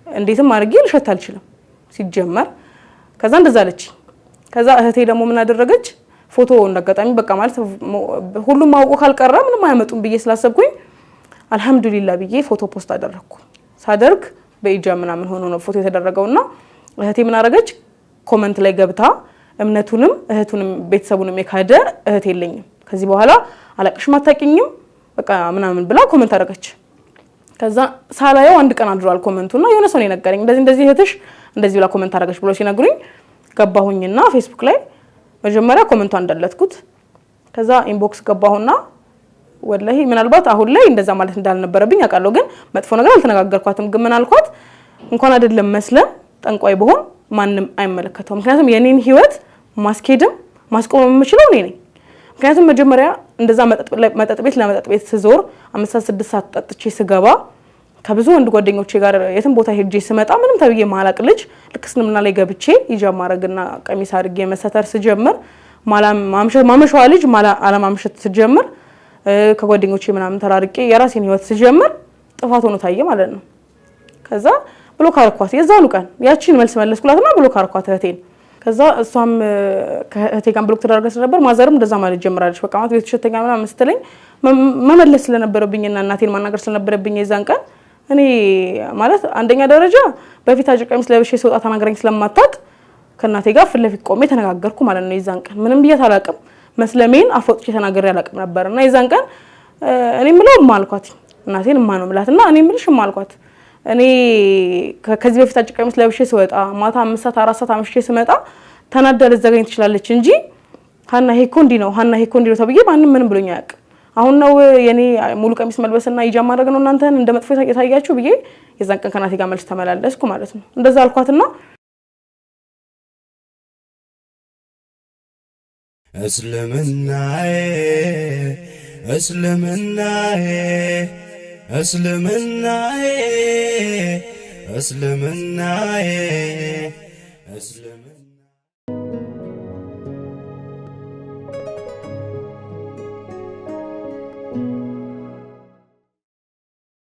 እንዴትም አድርጌ ልሸት አልችልም ሲጀመር ከዛ እንደዛ አለችኝ ከዛ እህቴ ደግሞ ምን አደረገች ፎቶ እንደጋጣሚ በቃ ማለት ሁሉም ማውቆ ካልቀረ ምንም አያመጡም ብዬ ስላሰብኩኝ አልহামዱሊላህ ብዬ ፎቶ ፖስት አደረኩ ሳደርግ በኢጃ ምናምን ሆኖ ነው ፎቶ የተደረገውና እህቴ ምን አደረገች ኮሜንት ላይ ገብታ እምነቱንም እህቱንም ቤተሰቡንም የካደ እህቴ የለኝም ከዚህ በኋላ አላቅሽም አታቂኝም በቃ ምናምን ብላ ኮሜንት አደረገች ከዛ ሳላየው አንድ ቀን አድሯል ኮሜንቱና የሆነ ሰው ነው የነገረኝ እንደዚህ እህትሽ እንደዚህ ብላ ኮሜንት አደረገች ብሎ ሲነግሩኝ ገባሁኝና ፌስቡክ ላይ መጀመሪያ ኮሜንቷን እንደለትኩት ከዛ ኢንቦክስ ገባሁና ወላሂ ምናልባት አሁን ላይ እንደዛ ማለት እንዳልነበረብኝ አቃለው ግን መጥፎ ነገር አልተነጋገርኳትም ግን ምን አልኳት እንኳን አይደለም መስለም ጠንቋይ በሆን ማንንም አይመለከተው ምክንያቱም የኔን ህይወት ማስኬድም ማስቆም የምችለው እኔ ነኝ ምክንያቱም መጀመሪያ እንደዛ መጠጥ ቤት ስዞር 5-6 ሰዓት ጠጥቼ ስገባ ከብዙ ወንድ ጓደኞቼ ጋር የትም ቦታ ሄጄ ስመጣ ምንም ተብዬ ማላቅ ልጅ ልክስንምና ላይ ገብቼ ይጀማረግና ቀሚስ አድርጌ መሰተር ስጀምር ማመሻዋ ልጅ አለማምሸት ስጀምር ከጓደኞቼ ምናምን ተራርቄ የራሴን ህይወት ስጀምር ጥፋት ሆኖ ታየ ማለት ነው ከዛ ብሎክ አርኳት የዛኑ ቀን ያቺን መልስ መለስኩላትና ብሎክ አርኳት እህቴን ከዛ እሷም ከእህቴ ጋር ብሎክ ተደረገ ስለነበር ማዘርም እንደዛ ማለት ጀምራለች በቃ ማለት ቤት ሸተኛ ምናምን መስተለኝ መመለስ ስለነበረብኝና እናቴን ማናገር ስለነበረብኝ የዛን ቀን እኔ ማለት አንደኛ ደረጃ በፊት አጅቀምስ ለብሼ ሰውጣ ተናገረኝ ስለማታቅ ከእናቴ ጋር ፍለፊት ቆሜ ተነጋገርኩ ማለት ነው የዛን ቀን ምንም ብዬ አላቅም መስለሜን አፎጥቼ ተናገር ያላቅም ነበርና የዛን ቀን እኔ ምለው ማልኳት እናቴን ማን ነው ብላትና እኔ ምልሽ ማልኳት እኔ ከዚህ በፊት አጅቀምስ ለብሼ ሰውጣ ማታ 5 ሰዓት 4 ሰዓት አምሽቼ ስመጣ ተናደለ ዘገኝ ትችላለች እንጂ ሃና ሄኮ እንዲ ነው ተብዬ ማንንም ምንም ብሎኝ ያቅ አሁን ነው የኔ ሙሉ ቀሚስ መልበስና ይጃ ማድረግ ነው እናንተን እንደመጥፎ የታያችሁ ብዬ የዛን ቀን ከናቴ ጋር መልስ ተመላለስኩ ማለት ነው እንደዛ አልኳትና እስልምናዬ እስልምናዬ እስልምናዬ እስልምናዬ እስልምናዬ